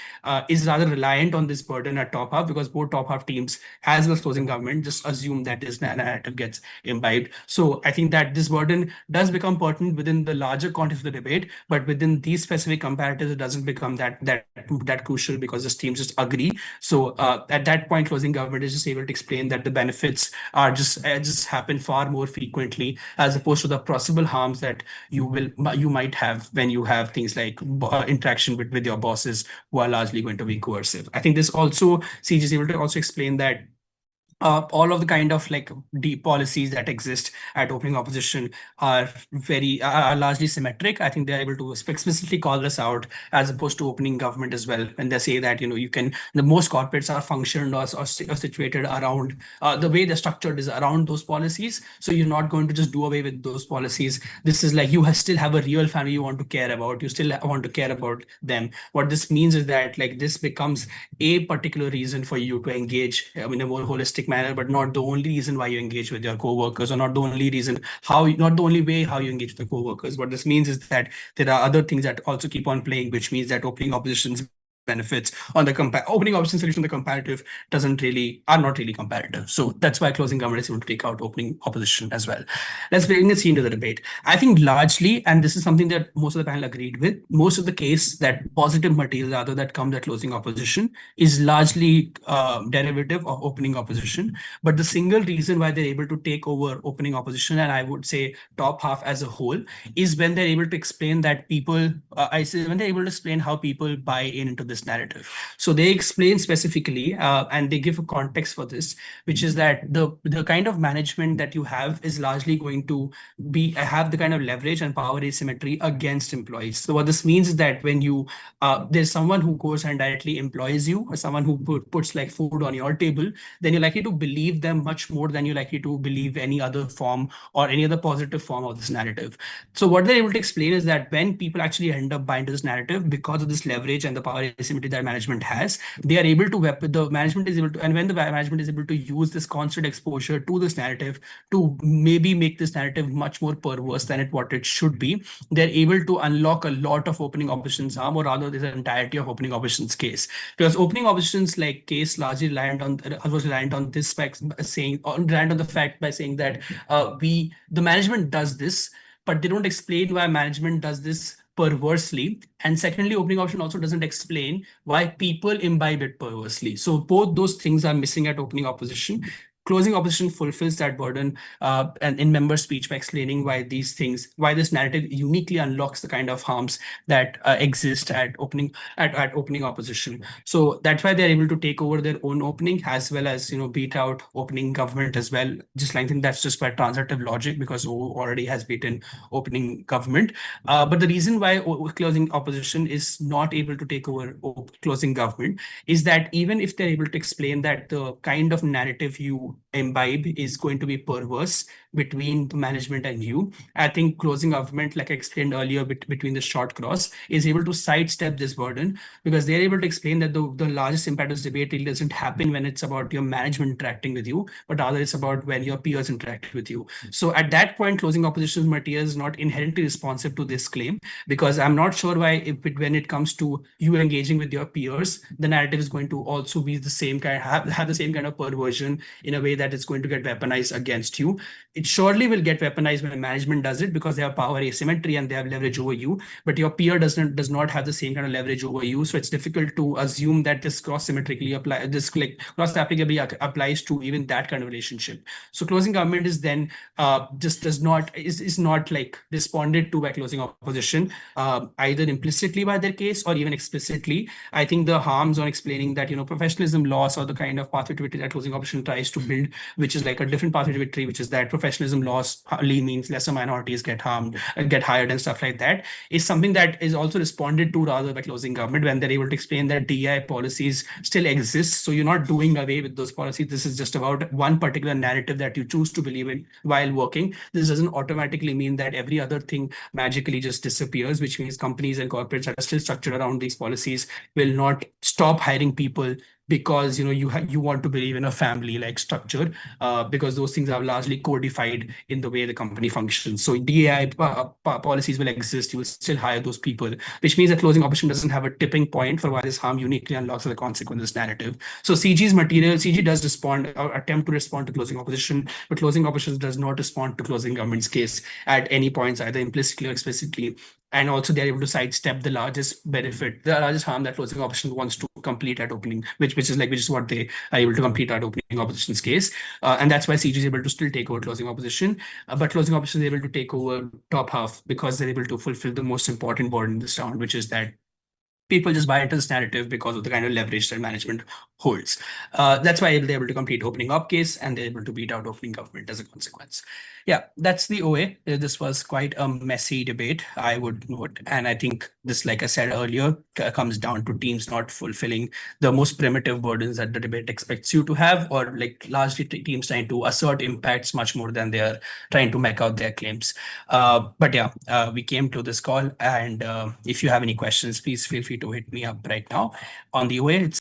is rather reliant on this burden at top half, because both top half teams as well as closing government just assume that this narrative gets imbibed. So I think that this burden does become pertinent within the larger context of the debate, but within these specific comparatives, it doesn't become that crucial, because the teams just agree. So at that point, closing government is just able to explain that the benefits are just happen far more frequently, as opposed to the possible harms that you might have when you have things like interaction with your bosses, who are largely going to be coercive. I think this also CG is able to also explain that all of the kind of like deep policies that exist at opening opposition are largely symmetric. I think they're able to explicitly call this out, as opposed to opening government as well. And they say that, the most corporates are functioned or situated around the way they're structured is around those policies. So you're not going to just do away with those policies. This is like you still have a real family you want to care about. You still want to care about them. What this means is that like this becomes a particular reason for you to engage in a more holistic manner, but not the only reason why you engage with your co-workers, or not the only way how you engage with the co-workers. What this means is that there are other things that also keep on playing, which means that opening opposition's benefits on the opening opposition solution, the comparative are not really comparative. So that's why closing government is able to take out opening opposition as well. Let's bring this into the debate. I think largely, and this is something that most of the panel agreed with, most of the case that positive material rather that comes at closing opposition is largely derivative of opening opposition. But the single reason why they're able to take over opening opposition, and I would say top half as a whole, is when they're able to explain that when they're able to explain how people buy into this narrative. So they explain specifically, and they give a context for this, which is that the kind of management that you have is largely going to have the kind of leverage and power asymmetry against employees. So what this means is that when there's someone who goes and directly employs you, or someone who puts like food on your table, then you're likely to believe them much more than you're likely to believe any other form or any other positive form of this narrative. So what they're able to explain is that when people actually end up buying to this narrative, because of this leverage and the power asymmetry that management has, they are able to and when the management is able to use this constant exposure to this narrative to maybe make this narrative much more perverse than what it should be, they're able to unlock a lot of opening opposition's harm, or rather the entirety of opening opposition's case. Because opening opposition's like case largely reliant on this fact, reliant on the fact by saying that the management does this, but they don't explain why management does this perversely. And secondly, opening option also doesn't explain why people imbibe it perversely. So both those things are missing at opening opposition. Closing opposition fulfills that burden and in member speech by explaining why this narrative uniquely unlocks the kind of harms that exist at opening opposition. So that's why they're able to take over their own opening, as well as beat out opening government as well. Just like I think that's just by transitive logic, because OU already has beaten opening government. But the reason why closing opposition is not able to take over closing government is that even if they're able to explain that the kind of narrative you to imbibe is going to be perverse between the management and you. I think closing government, like I explained earlier, between the short cross, is able to sidestep this burden because they're able to explain that the largest impact of this debate really doesn't happen when it's about your management interacting with you, but rather it's about when your peers interact with you. So at that point, closing opposition material is not inherently responsive to this claim, because I'm not sure why when it comes to you engaging with your peers, the narrative is going to also be the same kind, have the same kind of perversion in a way that it's going to get weaponized against you. It surely will get weaponized when management does it because they have power asymmetry and they have leverage over you, but your peer does not have the same kind of leverage over you. So it's difficult to assume that this cross applicably applies to even that kind of relationship. So closing government is then just is not like responded to by closing opposition, either implicitly by their case or even explicitly. I think the harms on explaining that, professionalism loss or the kind of pathway to victory that closing opposition tries to build, which is like a different pathway to victory, which is that professionalism loss means lesser minorities get harmed and get hired and stuff like that, is something that is also responded to rather by closing government when they're able to explain that DEI policies still exist. So you're not doing away with those policies. This is just about one particular narrative that you choose to believe in while working. This doesn't automatically mean that every other thing magically just disappears, which means companies and corporates that are still structured around these policies will not stop hiring people because you want to believe in a family-like structure, because those things are largely codified in the way the company functions. So DEI policies will exist. You will still hire those people, which means that closing opposition doesn't have a tipping point for why this harm uniquely unlocks the consequences narrative. So CG does respond or attempt to respond to closing opposition, but closing opposition does not respond to closing government's case at any points, either implicitly or explicitly. And also they're able to sidestep the largest harm that closing opposition wants to complete at opening, which is what they are able to complete at opening opposition's case. And that's why CG is able to still take over closing opposition. But closing opposition is able to take over top half because they're able to fulfill the most important word in this round, which is that people just buy into this narrative because of the kind of leverage that management holds. That's why they're able to complete opening up case and they're able to beat out opening government as a consequence. Yeah, that's the OA. This was quite a messy debate, I would note. And I think this, like I said earlier, comes down to teams not fulfilling the most primitive burdens that the debate expects you to have, or like largely teams trying to assert impacts much more than they're trying to make out their claims. But yeah, we came to this call. And if you have any questions, please feel free to hit me up right now on the OA.